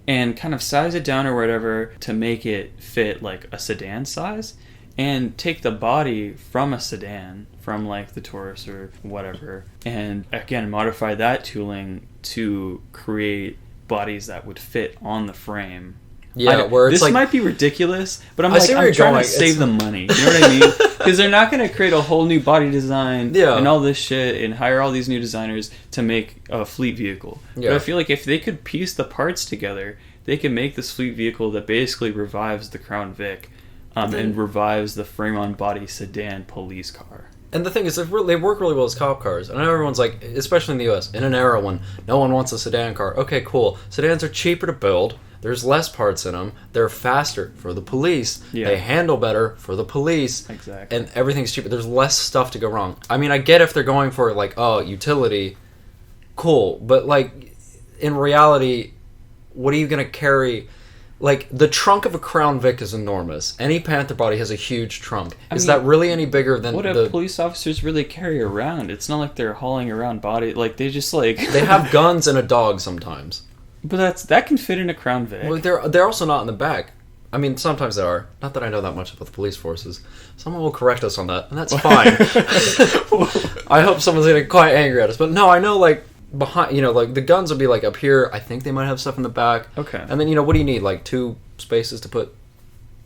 S2: and kind of size it down or whatever to make it fit a sedan size, and take the body from a sedan, from the Taurus or whatever, and again modify that tooling to create bodies that would fit on the frame.
S1: Yeah, where it's
S2: this might be ridiculous, but I'm trying to save them money. You know what I mean? Because they're not going to create a whole new body design and all this shit and hire all these new designers to make a fleet vehicle. Yeah. But I feel like if they could piece the parts together, they could make this fleet vehicle that basically revives the Crown Vic and revives the frame-on-body sedan police car.
S1: And the thing is, they work really well as cop cars. And I know everyone's especially in the US, in an era when no one wants a sedan car. Okay, cool. Sedans are cheaper to build. There's less parts in them. They're faster for the police. Yeah. They handle better for the police.
S2: Exactly.
S1: And everything's cheaper. There's less stuff to go wrong. I mean, I get if they're going for, utility. Cool. But, in reality, what are you going to carry? The trunk of a Crown Vic is enormous. Any Panther body has a huge trunk. Is that really any bigger than
S2: what do police officers really carry around? It's not like they're hauling around body. They just
S1: They have guns and a dog sometimes.
S2: But that can fit in a Crown Vic.
S1: Well, they're also not in the back. I mean, sometimes they are. Not that I know that much about the police forces. Someone will correct us on that, and that's fine. I hope someone's getting quite angry at us. But no, I know, behind, the guns will be, up here. I think they might have stuff in the back.
S2: Okay.
S1: And then, what do you need? 2 spaces to put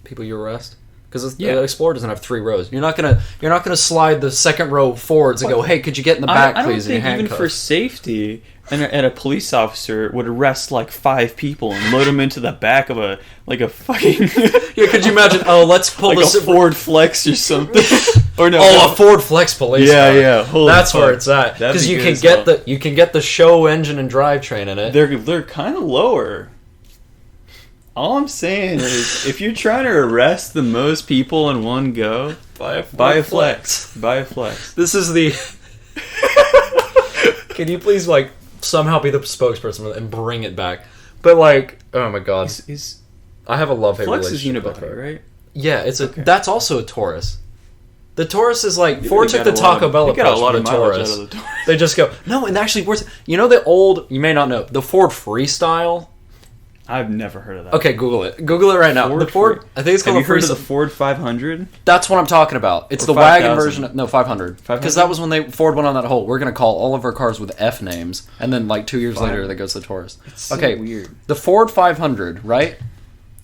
S1: people you arrest? Because the Explorer doesn't have 3 rows. You're not gonna slide the second row forwards and go, hey, could you get in the back, please?
S2: I don't think even for safety, and a police officer would arrest 5 people and load them into the back of a fucking
S1: yeah. Could you imagine? Oh, let's pull
S2: a Ford Flex or something. Or no,
S1: a Ford Flex police car.
S2: Yeah. Holy
S1: That's
S2: fuck.
S1: where it's at.
S2: That'd
S1: Because
S2: be
S1: you
S2: good
S1: can
S2: as
S1: get
S2: well.
S1: you can get the show engine and drivetrain in it.
S2: They're kind of lower. All I'm saying is, if you're trying to arrest the most people in one go, buy a Flex. Buy a Flex.
S1: This is the. Can you please like somehow be the spokesperson and bring it back? But like, oh my god, I have a love-hate
S2: Flex is
S1: relationship with
S2: unibody,
S1: her.
S2: right?
S1: Yeah, that's also a Taurus. The Taurus is like Ford took the
S2: got a
S1: Taco
S2: lot
S1: Bell
S2: of- they got a
S1: approach
S2: lot
S1: for
S2: of
S1: the
S2: mileage
S1: Taurus.
S2: out of the Taurus.
S1: They just go no, and actually worse. You know the old, you may not know, the Ford Freestyle.
S2: I've never heard of that.
S1: Okay, Google it. Google it right now. The Ford. I think it's called
S2: Have you heard of
S1: the
S2: the Ford 500?
S1: That's what I'm talking about. It's
S2: Or
S1: the wagon
S2: 5,000.
S1: version. No, 500. Because that was when Ford went on that whole, we're going to call all of our cars with F names. And then like 2 years later, that goes to Taurus.
S2: It's so
S1: okay,
S2: weird.
S1: The Ford 500, right?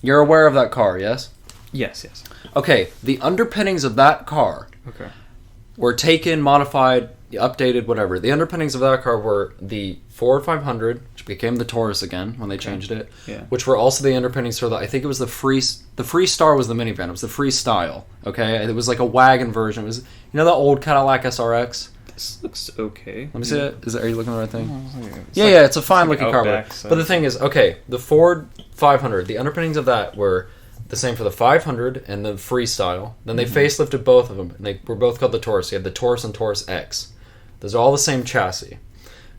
S1: You're aware of that car, yes?
S2: Yes.
S1: Okay, the underpinnings of that car
S2: Okay.
S1: were taken, modified, updated, whatever. The underpinnings of that car were the Ford 500, which became the Taurus again when they changed it,
S2: Yeah.
S1: which were also the underpinnings for I think it was the Freestar was the minivan. It was the Freestyle, okay? It was like a wagon version. It was, the old Cadillac SRX?
S2: This looks okay.
S1: Let me see it. Are you looking at the right thing?
S2: It's
S1: Yeah, it's a fine looking car.
S2: Outback, so-
S1: But the thing is, okay, the Ford 500, the underpinnings of that were the same for the 500 and the Freestyle. Then they facelifted both of them, and they were both called the Taurus. You had the Taurus and Taurus X. Those are all the same chassis.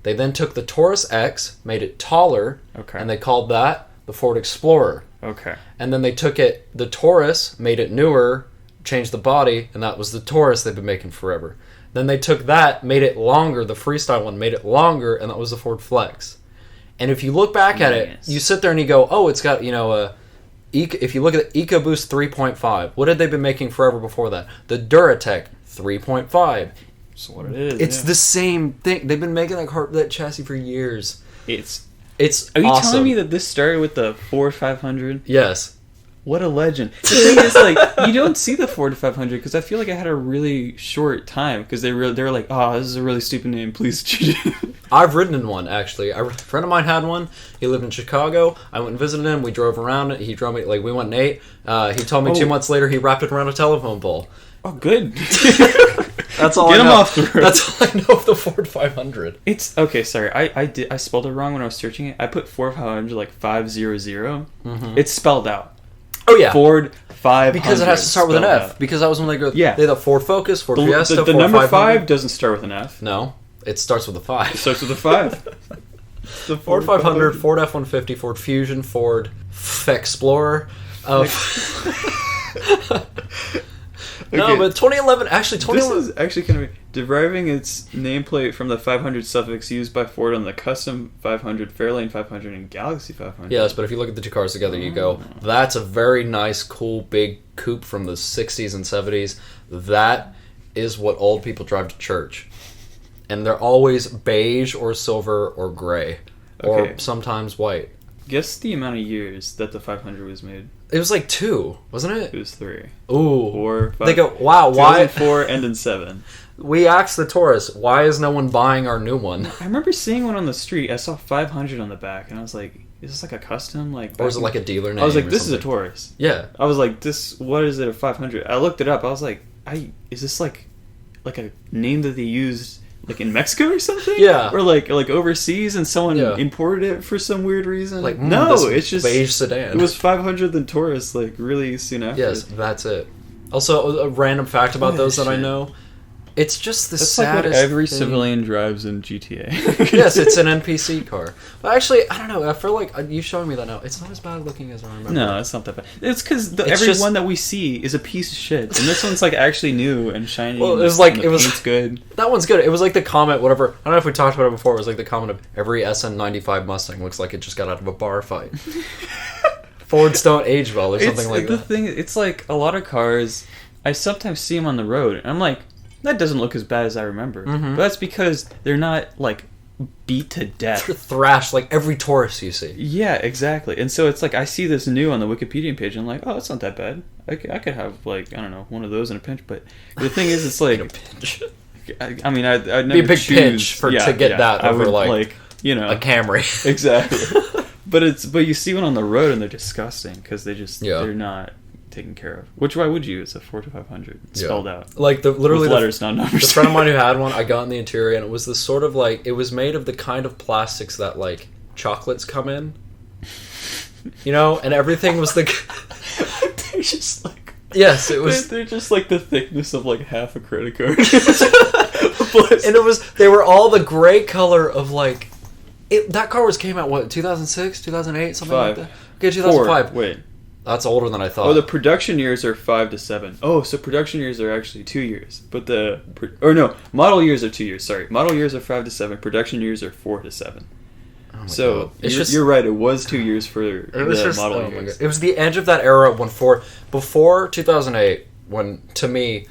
S1: They then took the Taurus X, made it taller,
S2: Okay.
S1: and they called that the Ford Explorer.
S2: Okay.
S1: And then they took the Taurus, made it newer, changed the body, and that was the Taurus they've been making forever. Then they took that, made it longer, the Freestyle one, made it longer, and that was the Ford Flex. And if you look back at it, you sit there and you go, oh, it's got, if you look at the EcoBoost 3.5, what had they been making forever before that? The Duratec 3.5.
S2: That's what it is.
S1: It's the same thing. They've been making that chassis for years.
S2: It's
S1: Are
S2: you telling me that this started with the Ford 500?
S1: Yes.
S2: What a legend. The thing is, like, you don't see the Ford 500 because I feel like I had a really short time because they were like, oh, this is a really stupid name. Please change it.
S1: I've ridden in one, actually. A friend of mine had one. He lived in Chicago. I went and visited him. We drove around it. He drove me, we went and ate. He told me 2 months later he wrapped it around a telephone pole.
S2: Oh, good.
S1: That's all
S2: Get
S1: I
S2: him
S1: know.
S2: off the road.
S1: That's all I know of the Ford 500.
S2: It's okay. Sorry, I spelled it wrong when I was searching it. I put Ford 500 like 500. It's spelled out.
S1: Oh, yeah.
S2: Ford 500.
S1: Because it has to start with an
S2: spelled
S1: F.
S2: out.
S1: Because that was when they go.
S2: Yeah.
S1: They had the Ford Focus, Ford
S2: The
S1: Fiesta,
S2: the
S1: Ford
S2: number
S1: 500.
S2: 5 doesn't start with an F.
S1: No, it starts with a 5.
S2: It starts with a 5. The
S1: Ford 500, Ford F-150, Ford Fusion, Ford Explorer. No,
S2: Okay.
S1: but 2011, actually,
S2: This
S1: 2011.
S2: is actually kind of deriving its nameplate from the 500 suffix used by Ford on the custom 500, Fairlane 500, and Galaxy 500.
S1: Yes, but if you look at the two cars together, you go, that's a very nice, cool, big coupe from the 60s and 70s. That is what old people drive to church. And they're always beige or silver or gray.
S2: Okay.
S1: Or sometimes white.
S2: Guess the amount of years that the 500 was made.
S1: It was like 2, wasn't it?
S2: It was 3.
S1: Ooh.
S2: 4, 5.
S1: They go, wow, why?
S2: 4 and then 7.
S1: We asked the Taurus, why is no one buying our new one?
S2: I remember seeing one on the street. I saw 500 on the back, and I was like, "Is this like a custom?" Like,
S1: Or is it like a dealer name?
S2: I was like,
S1: or
S2: "This is a
S1: something?
S2: Taurus."
S1: Yeah.
S2: I was like, "This. What is it? A 500?" I looked it up. I was like, is this like a name that they used like in Mexico or something?
S1: Yeah.
S2: Or like overseas, and someone
S1: Yeah.
S2: imported it for some weird reason.
S1: Like,
S2: no,
S1: this
S2: it's just
S1: beige sedan.
S2: It was 500 then Taurus, like really soon after.
S1: Yes, that's it. Also, a random fact about
S2: Holy
S1: those that I
S2: shit.
S1: know. It's just the
S2: That's like what
S1: saddest
S2: every
S1: thing.
S2: civilian drives in GTA.
S1: Yes, it's an NPC car. But actually, I don't know. I feel like you showing me that now. It's not as bad looking as I remember.
S2: No, it's not that bad. It's because
S1: It's
S2: every
S1: just-
S2: one that we see is a piece of shit, and this one's like actually new and shiny.
S1: Well,
S2: and
S1: it was like-
S2: the
S1: it was-
S2: paint's good.
S1: That one's good. It was like the comment, whatever. I don't know if we talked about it before. It was like the comment of every SN95 Mustang looks like it just got out of a bar fight. Fords don't age well, or something like
S2: the
S1: that.
S2: thing. It's like a lot of cars. I sometimes see them on the road, and I'm like, that doesn't look as bad as I remember.
S1: Mm-hmm.
S2: But that's because they're not like beat to death.
S1: Thrashed like every Taurus you see.
S2: Yeah, exactly. And so it's like I see this new on the Wikipedia page, and I'm like, oh, it's not that bad. I could have like, I don't know, one of those in a pinch. But the thing is, it's like,
S1: In a pinch.
S2: I mean, I'd never
S1: Be a big
S2: choose,
S1: pinch to get that
S2: I
S1: over
S2: would,
S1: like
S2: you know
S1: a Camry.
S2: exactly. but you see one on the road and they're disgusting because they're
S1: Yeah.
S2: not taken care of. Which, why would you? It's a Ford 500 spelled out.
S1: Like, literally
S2: with letters, not numbers.
S1: The friend of mine who had one, I got in the interior, and it was this sort of like, it was made of the kind of plastics that, like, chocolates come in. You know? And everything was the...
S2: They're just like...
S1: Yes, it was...
S2: They're just like the thickness of like half a credit card.
S1: And it was... They were all the gray color of like... that car came out, what, 2006? 2008? Something like that? Okay, 2005.
S2: 4. Wait.
S1: That's older than I thought.
S2: Oh, the production years are 5 to 7. Oh, so production years are actually 2 years. But model years are 2 years. Sorry. Model years are 5 to 7. Production years are 4 to 7.
S1: Oh
S2: so you're right. It was 2 years for the model years.
S1: It was the edge of that era when before 2008, when to me,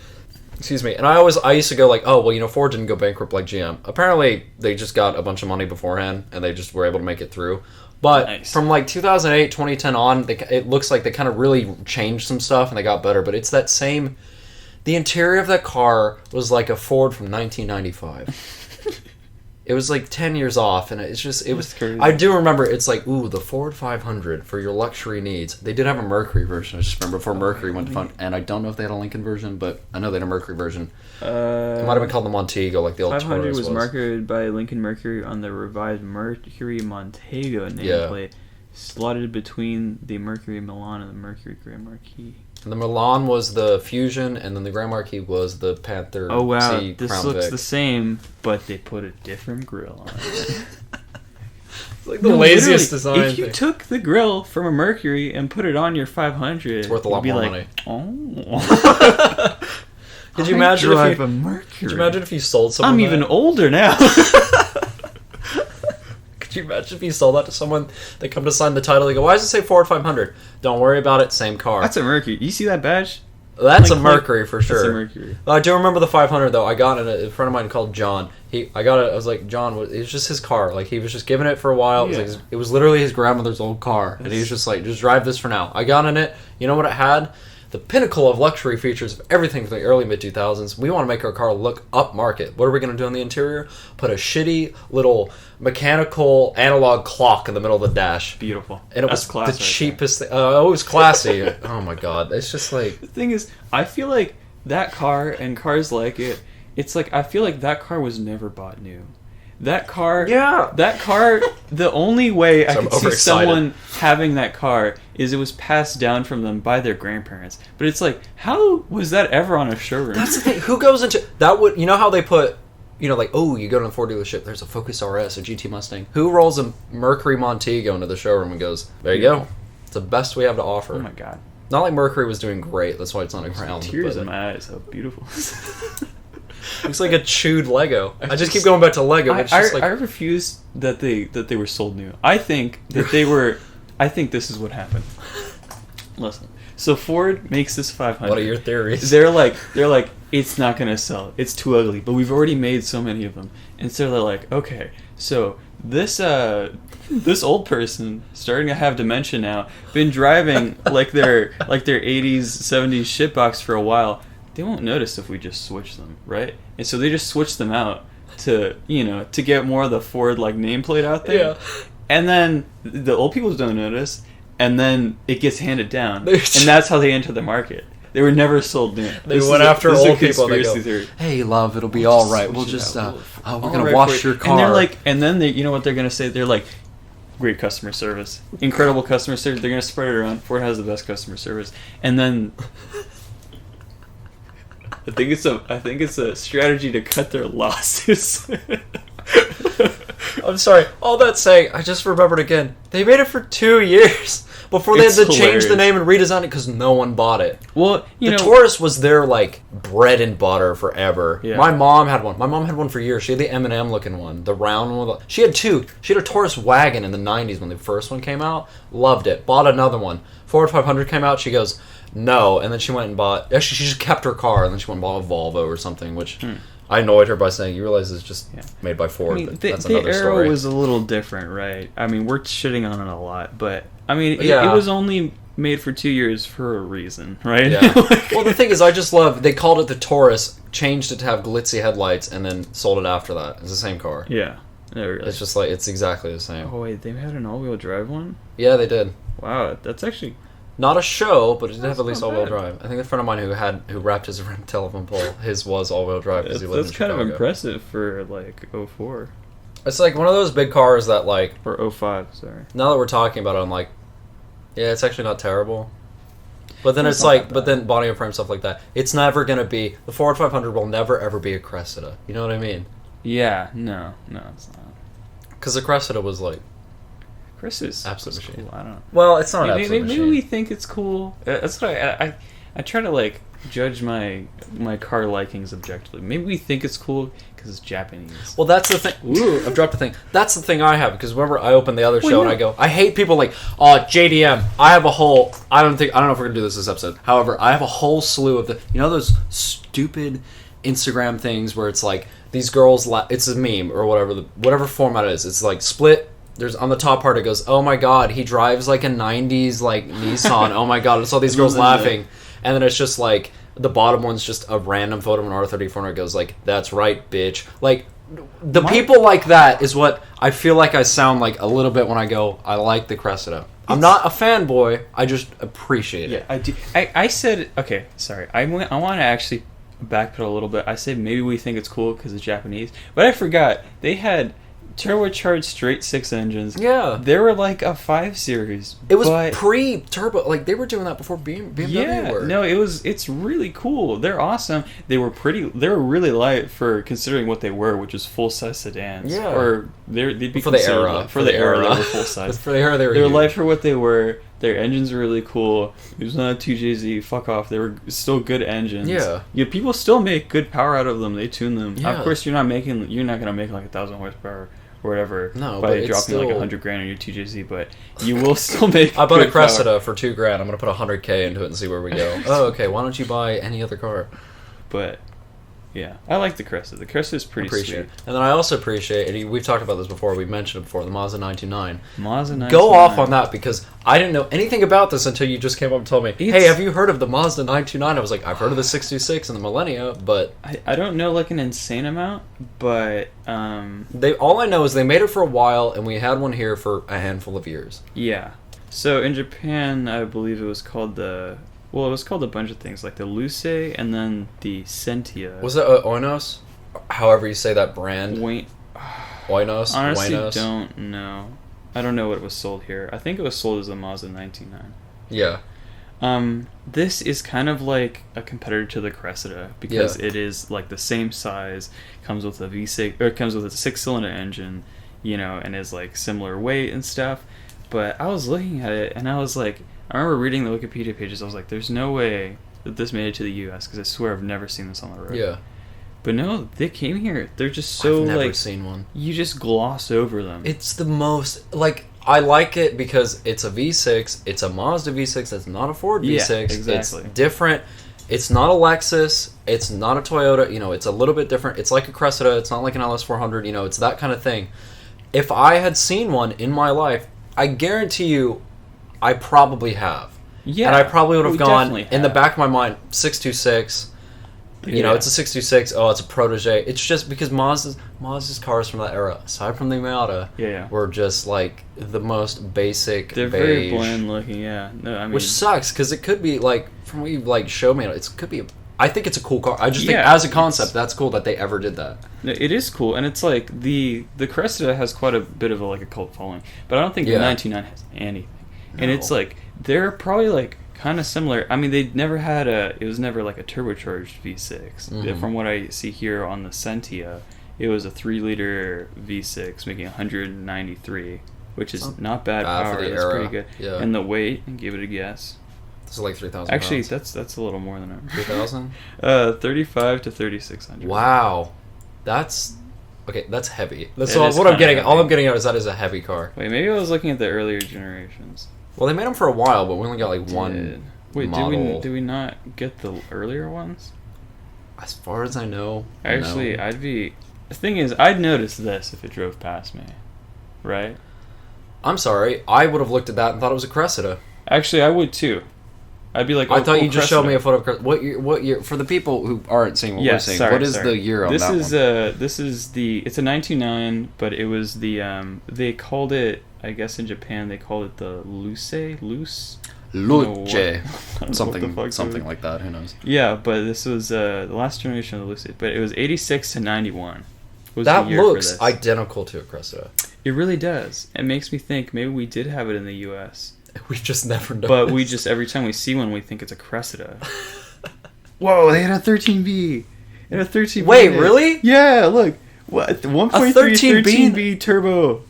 S1: excuse me, and I used to go like, oh well, Ford didn't go bankrupt like GM. Apparently, they just got a bunch of money beforehand and they just were able to make it through. But from like 2008, 2010 on, it looks like they kind of really changed some stuff and they got better. But it's that same. The interior of that car was like a Ford from 1995. It was like 10 years off, and it was
S2: crazy.
S1: I do remember, it's like, ooh, the Ford 500 for your luxury needs. They did have a Mercury version, I just remember, before Mercury went to fun, and I don't know if they had a Lincoln version, but I know they had a Mercury version. It might have been called the Montego, like the old
S2: 500
S1: Taurus
S2: was marketed by Lincoln Mercury on the revised Mercury Montego nameplate, slotted between the Mercury Milan and the Mercury Grand Marquis.
S1: And the Milan was the Fusion, and then the Grand Marquis was the Panther.
S2: Oh wow,
S1: C
S2: this
S1: Crown
S2: looks
S1: Vic.
S2: the same, but they put a different grill on it.
S1: It's like the laziest design.
S2: If you took the grill from a Mercury and put it on your 500,
S1: it's worth a lot more money.
S2: Oh.
S1: Could you imagine
S2: a Mercury?
S1: Could you imagine if you sold someone?
S2: I'm even older now.
S1: Could you imagine if you sold that to someone? They come to sign the title. They go, "Why does it say Ford 500?" Don't worry about it. Same car.
S2: That's a Mercury. You see that badge?
S1: That's a Mercury for sure.
S2: That's a Mercury.
S1: I do remember the 500 though. I got it. A friend of mine called John. I got it. I was like, John. It was just his car. Like he was just giving it for a while. It was literally his grandmother's old car, and he was just like, just drive this for now. I got in it. You know what it had? The pinnacle of luxury features of everything from the early mid-2000s. We want to make our car look upmarket. What are we going to do in the interior? Put a shitty little mechanical analog clock in the middle of the dash.
S2: Beautiful.
S1: And it was the cheapest thing. It was classy. Oh my god. It's just like...
S2: The thing is, I feel like that car and cars like it, it's like, I feel like that car was never bought new. That car, the only way I could see someone having that car is it was passed down from them by their grandparents. But it's like, how was that ever on a showroom?
S1: That's the thing. Who goes into that? Would you know how they put, like, oh, you go to a Ford dealership, there's a Focus RS, a GT Mustang. Who rolls a Mercury Montego into the showroom and goes, there you go, it's the best we have to offer.
S2: Oh my god!
S1: Not like Mercury was doing great. That's why it's on a ground.
S2: Tears in my eyes. How beautiful.
S1: Looks like a chewed Lego. I just keep going back to Lego.
S2: I refuse that they were sold new. I think that they were. I think this is what happened. Listen. So Ford makes this 500.
S1: What are your theories?
S2: They're like, it's not gonna sell. It's too ugly. But we've already made so many of them, and so they're like, okay, so this old person starting to have dementia now, been driving like their 80s 70s shitbox for a while. They won't notice if we just switch them, right? And so they just switch them out to get more of the Ford like nameplate out there. Yeah. And then the old people don't notice, and then it gets handed down, and that's how they enter the market. They were never sold new.
S1: They went after old people. They go, "Hey, love, it'll be all right. We'll just we're gonna wash your car."
S2: And they're like, and then you know what they're gonna say? They're like, great customer service, incredible customer service. They're gonna spread it around. Ford has the best customer service, and then. I think it's a strategy to cut their losses.
S1: I'm sorry. All that saying, I just remembered again. They made it for 2 years before they had to change the name and redesign it because no one bought it.
S2: Well, the
S1: Taurus was their like bread and butter forever.
S2: Yeah.
S1: My mom had one. My mom had one for years. She had the M&M looking one, the round one. She had two. She had a Taurus wagon in the 90s when the first one came out. Loved it. Bought another one. Ford 500 came out. She goes, no, and then she went and bought... Actually, she just kept her car, and then she went and bought a Volvo or something, which I annoyed her by saying, you realize it's just made by Ford, but that's another story.
S2: The Aero was a little different, right? I mean, we're shitting on it a lot, but, I mean, it was only made for 2 years for a reason, right?
S1: Yeah. Well, the thing is, I just love... They called it the Taurus, changed it to have glitzy headlights, and then sold it after that. It's the same car.
S2: Yeah. Really.
S1: It's just like, it's exactly the same.
S2: Oh, wait, they had an all-wheel drive one?
S1: Yeah, they did.
S2: Wow, that's actually...
S1: Not a show, but it did have at least
S2: not
S1: all-wheel
S2: bad.
S1: drive. I think a friend of mine who wrapped his telephone pole, his was all-wheel drive because he lived in
S2: That's kind
S1: Chicago.
S2: of impressive for like 04
S1: It's like one of those big cars that like,
S2: or 05. Sorry.
S1: now that we're talking about it, I'm like, yeah, it's actually not terrible. But then
S2: It's
S1: it's
S2: not
S1: like,
S2: that
S1: but
S2: bad.
S1: then body and frame stuff like that, it's never gonna be, the Ford 500 will never ever be a Cressida. You know what I mean?
S2: Yeah. No, it's not.
S1: Because the Cressida was like,
S2: Chris is
S1: Absolute
S2: cool.
S1: machine.
S2: I don't know.
S1: well, it's not an
S2: Maybe,
S1: absolute
S2: maybe
S1: machine.
S2: we think it's cool. That's what I try to like judge my car likings objectively. Maybe we think it's cool because it's Japanese.
S1: Well, that's the thing. Ooh, I've dropped a thing. That's the thing I have because whenever I open the other
S2: Well,
S1: show and
S2: yeah.
S1: I go, I hate people like, oh, JDM. I have a whole. I don't know if we're gonna do this episode. However, I have a whole slew of those stupid Instagram things where it's like these girls. It's a meme or whatever format it is. It's like split. There's on the top part it goes, oh my god, he drives like a 90s like Nissan. Oh my god, it's all these girls laughing. And then it's just like the bottom one's just a random photo of an R34 and it goes like, that's right, bitch. Like the people like that is what I feel like I sound like a little bit when I go, I like the Cressida. I'm not a fanboy, I just appreciate it.
S2: Yeah, I do. I said, okay, sorry. I want to actually backpedal a little bit. I said maybe we think it's cool because it's Japanese, but I forgot they had turbocharged straight 6 engines.
S1: Yeah.
S2: They were like a 5 Series.
S1: It was
S2: but
S1: pre-turbo, like they were doing that before BMW
S2: yeah,
S1: were.
S2: no, it's really cool. They're awesome. They were really light for considering what they were, which is full-size sedans.
S1: Yeah.
S2: Or they'd be
S1: For the
S2: considered
S1: era.
S2: light. For the era, they were full-size.
S1: For the era, they were
S2: They were
S1: huge.
S2: light for what they were. Their engines were really cool. It was not a 2JZ. Fuck off. They were still good engines.
S1: Yeah.
S2: People still make good power out of them. They tune them.
S1: Yeah.
S2: Of course, you're not gonna make like 1,000 horsepower or whatever.
S1: No,
S2: by
S1: but it's
S2: dropping like
S1: still-
S2: 100 grand on your 2JZ, but you will still make.
S1: I bought a
S2: good power.
S1: Cressida for $2,000. I'm gonna put $100K into it and see where we go. Oh, okay. Why don't you buy any other car?
S2: But yeah, I like the Cressida. The Cressida is pretty
S1: Appreciate.
S2: sweet.
S1: And then I also appreciate, and we've talked about this before. We've mentioned it before. The Mazda 929.
S2: Mazda 929.
S1: Go off on that because I didn't know anything about this until you just came up and told me. Hey,
S2: It's-
S1: have you heard of the Mazda 929? I was like, I've heard of the 626 and the Millennia, but
S2: I don't know like an insane amount, but
S1: all I know is they made it for a while, and we had one here for a handful of years.
S2: yeah. So in Japan, I believe it was called it was called a bunch of things, like the Luce and then the Sentia.
S1: Was it Oinos? However you say that brand.
S2: Wait,
S1: Oinos?
S2: honestly,
S1: Oinos?
S2: don't know. I don't know what it was sold here. I think it was sold as a Mazda 929.
S1: Yeah.
S2: This is kind of like a competitor to the Cressida because
S1: Yeah.
S2: it is like the same size, comes with a V6 or it comes with a 6-cylinder engine, and is like similar weight and stuff. But I was looking at it and I was like, I remember reading the Wikipedia pages. I was like, there's no way that this made it to the U.S. because I swear I've never seen this on the road.
S1: Yeah.
S2: But no, they came here. They're just so
S1: I've never
S2: like
S1: seen one.
S2: you just gloss over them.
S1: It's the most I like it because it's a V6. It's a Mazda V6. That's not a Ford
S2: Yeah,
S1: V6.
S2: exactly.
S1: It's different. It's not a Lexus. It's not a Toyota. It's a little bit different. It's like a Cressida. It's not like an LS400. It's that kind of thing. If I had seen one in my life, I guarantee you, I probably have.
S2: Yeah,
S1: and I probably would have
S2: we
S1: gone
S2: definitely
S1: in the
S2: have.
S1: back of my mind 626.
S2: Yeah.
S1: It's a 626. Oh, it's a protege. It's just because Mazda's cars from that era, aside from the Miata,
S2: Yeah.
S1: were just like the most basic.
S2: They're
S1: beige,
S2: very bland looking. Yeah, no, I mean,
S1: which sucks because it could be like from what you showed me. It could be. I think it's a cool car. I just think
S2: Yeah,
S1: as a concept, that's cool that they ever did that.
S2: no, it is cool, and it's like the Cressida has quite a bit of a cult following, but I don't think
S1: Yeah.
S2: the 929 has anything. And
S1: No.
S2: it's like they're probably like kind of similar. I mean, they never had it was never like a turbocharged V6.
S1: Mhm.
S2: From what I see here on the Sentia, it was a 3-liter V6 making 193, which is not bad
S1: bad for
S2: power.
S1: the
S2: That's
S1: era.
S2: pretty good.
S1: Yeah.
S2: And the weight, give it a guess.
S1: This is like 3,000.
S2: Actually, that's a little more than that.
S1: 3,000.
S2: 35 to 3,600.
S1: Wow, that's okay. That's heavy. That's
S2: It
S1: all,
S2: is
S1: what I'm
S2: kinda
S1: getting. All
S2: heavy.
S1: I'm getting at is that is a heavy car.
S2: Wait, maybe I was looking at the earlier generations.
S1: Well, they made them for a while, but we only got like one.
S2: Wait,
S1: model.
S2: did we not get the earlier ones?
S1: As far as I know,
S2: Actually,
S1: no.
S2: the thing is, I'd notice this if it drove past me, right?
S1: I'm sorry. I would have looked at that and thought it was a Cressida.
S2: Actually, I would too. I'd be like,
S1: I
S2: oh,
S1: thought
S2: cool,
S1: you just showed me a
S2: Cressida.
S1: photo of Cressida. What year? For the people who aren't seeing what
S2: Yes,
S1: we're seeing,
S2: sorry,
S1: what is
S2: sorry.
S1: the year on
S2: This
S1: that
S2: is
S1: one?
S2: this is it's a 99, but it was the they called it, I guess in Japan they called it the Luce.
S1: Luce.
S2: What the fuck,
S1: Something
S2: dude?
S1: like that. Who knows?
S2: Yeah, but this was the last generation of the Lucid. But it was 86 to 91. Was
S1: That
S2: the year for
S1: looks
S2: this.
S1: identical to a Cressida.
S2: It really does. It makes me think maybe we did have it in the U.S.
S1: We just never know.
S2: But we just, every time we see one, we think it's a Cressida. Whoa, they had a 13B. They had a 13B.
S1: Wait, really?
S2: Yeah, look. What? 1.3
S1: 13B?
S2: 13B turbo.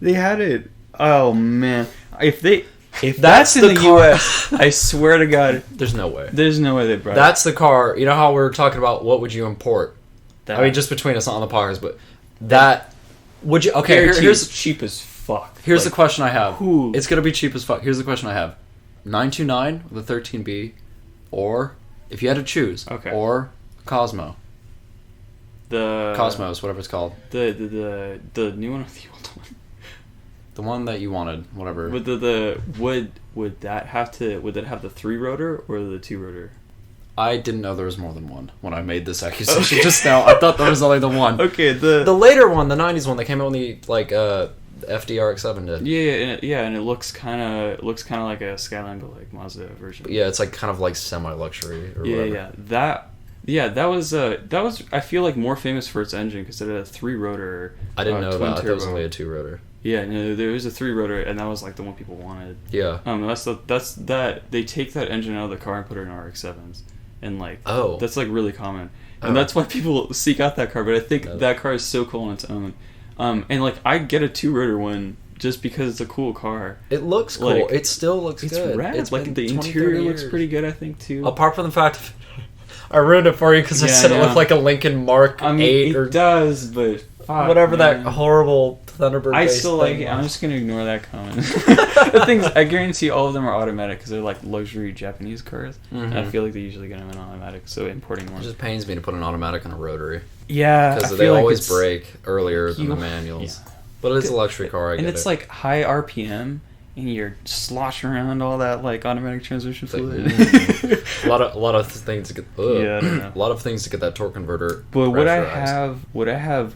S2: They had it. Oh, man. If
S1: That's
S2: that's in
S1: the
S2: the
S1: car-
S2: U.S., I swear to God,
S1: There's no way.
S2: there's no way they brought
S1: That's the car. You know how we were talking about what would you import?
S2: that.
S1: I mean, just between us, not on the podcast, but that would you? Okay,
S2: Guaranteed
S1: here's
S2: cheap as fuck.
S1: Here's
S2: Like,
S1: the question I have.
S2: who-
S1: It's gonna be cheap as fuck. Here's the question I have: 929 with a 13B, or if you had to choose,
S2: Okay.
S1: or Cosmo,
S2: the
S1: Cosmos, whatever it's called,
S2: the new one or the old one.
S1: the one that you wanted, whatever.
S2: Would would that have the 3 rotor or the 2 rotor?
S1: I didn't know there was more than one when I made this accusation just now. I thought there was only the one.
S2: Okay,
S1: The later one, the 90s one, that came out when the FDRX7 did.
S2: and it looks kind of like a Skyline, but like Mazda version.
S1: But yeah, it's like kind of like semi-luxury or whatever.
S2: That was I feel like more famous for its engine because it had a 3 rotor.
S1: I didn't know
S2: twin
S1: that. I thought it was
S2: turbo.
S1: only a 2 rotor.
S2: Yeah, no, there was a 3 rotor, and that was like the one people wanted.
S1: Yeah.
S2: That's they take that engine out of the car and put it in RX-7s, and like that's like really common, and that's why people seek out that car. But I think that car is so cool on its own, and like I get a 2 rotor one just because it's a cool car.
S1: It looks cool.
S2: Like,
S1: it still looks
S2: It's
S1: good.
S2: rad.
S1: It's
S2: like
S1: been
S2: the
S1: 20,
S2: interior
S1: 30
S2: looks
S1: years.
S2: pretty good, I think too.
S1: Apart from the fact I ruined it for you because I
S2: Yeah,
S1: said
S2: I
S1: it
S2: know.
S1: looked like a Lincoln Mark
S2: I mean,
S1: 8
S2: it
S1: or
S2: does, but fuck,
S1: whatever
S2: man.
S1: that horrible Thunderbird.
S2: I still like it. I'm just gonna ignore that comment. The things I guarantee all of them are automatic because they're like luxury Japanese cars, and I feel like they usually get them in automatic. So importing
S1: It
S2: one,
S1: just pains me to put an automatic on a rotary
S2: yeah,
S1: because
S2: I
S1: they
S2: feel like
S1: always
S2: it's-
S1: break earlier than the
S2: You-
S1: manuals.
S2: yeah.
S1: But it's a luxury car. I
S2: and
S1: get
S2: it's
S1: it.
S2: like high RPM, and you're sloshing around all that like automatic transmission
S1: It's like,
S2: fluid.
S1: a lot of things to get.
S2: Yeah, I don't know.
S1: A lot of things to get that torque converter.
S2: But would I
S1: pressurized.
S2: have?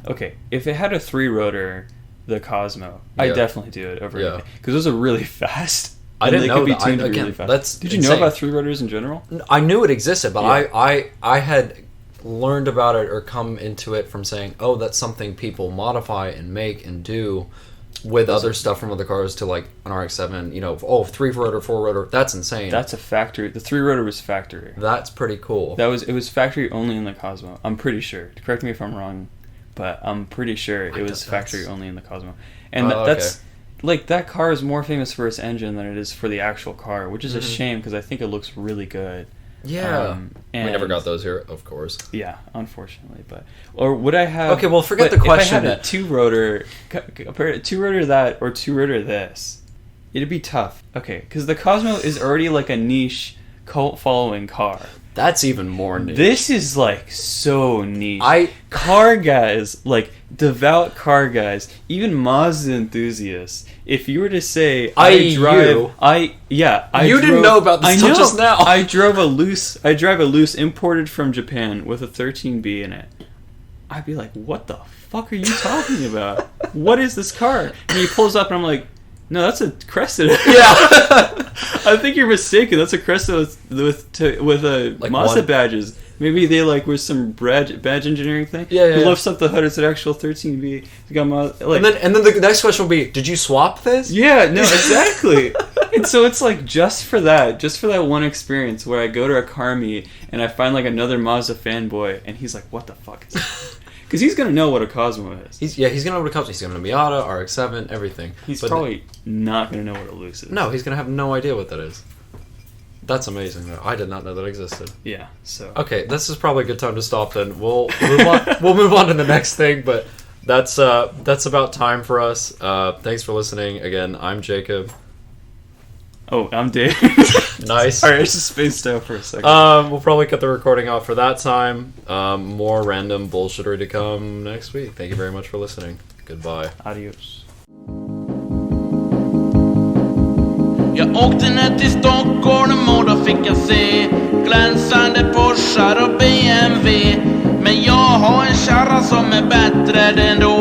S2: Okay, if it had a 3 rotor, the Cosmo,
S1: Yeah.
S2: I'd definitely do it over
S1: Yeah.
S2: anything because those are really fast.
S1: I
S2: and
S1: didn't
S2: they
S1: know
S2: could be
S1: that.
S2: tuned to be
S1: Again,
S2: really fast.
S1: that's
S2: Did you
S1: insane.
S2: know about 3 rotors in general?
S1: I knew it existed, but
S2: Yeah.
S1: I had learned about it or come into it from saying, oh, that's something people modify and make and do with other stuff from other cars to like an RX-7. You know, 3 rotor, 4 rotor. That's insane.
S2: That's a factory. The 3 rotor was factory.
S1: That's pretty cool.
S2: It was factory only in the Cosmo. I'm pretty sure. Correct me if I'm wrong, but I'm pretty sure it was factory only in the Cosmo. And that's like that car is more famous for its engine than it is for the actual car, which is a shame because I think it looks really good.
S1: Yeah.
S2: And
S1: We never got those here, of course.
S2: Yeah, unfortunately, but or would I have?
S1: Okay, well, forget the question.
S2: If I had a 2 rotor, compare 2 rotor that or 2 rotor this, it'd be tough. Okay, because the Cosmo is already like a niche cult following car.
S1: That's even more niche.
S2: This is like so niche.
S1: Car
S2: guys, like devout car guys, even Mazda enthusiasts. If you were to say,
S1: You didn't know about this till just now.
S2: I drive a loose imported from Japan with a 13B in it. I'd be like, what the fuck are you talking about? What is this car? And he pulls up and I'm like, no, that's a Cressida.
S1: Yeah.
S2: I think you're mistaken. That's a Cressida with a
S1: Like
S2: Mazda
S1: one-
S2: badges. Maybe they like was some badge engineering thing.
S1: Yeah.
S2: He lifts up the hood. It's an actual 13B. It's got like,
S1: and then the next question will be, did you swap this?
S2: yeah, no, exactly. And so it's like just for that one experience where I go to a car meet and I find like another Mazda fanboy and he's like, what the fuck is that? Because he's gonna know what a Cosmo is.
S1: He's gonna know what it comes. He's gonna know Miata, RX-7, everything.
S2: He's probably not gonna know what a Luce is.
S1: No, he's gonna have no idea what that is. That's amazing, though. I did not know that existed.
S2: Yeah. So.
S1: Okay, this is probably a good time to stop. Then we'll move on. We'll move on to the next thing, but that's about time for us. Thanks for listening. Again, I'm Jacob.
S2: Oh, I'm Dave.
S1: Nice.
S2: All right, I just spaced out for a second.
S1: We'll probably cut the recording off for that time. More random bullshittery to come next week. Thank you very much for listening. Goodbye.
S2: Adios.
S3: Jag åkte ner till Stockholm och då fick jag se glänsande Porschar och BMW. Men jag har en kärra som är bättre ändå.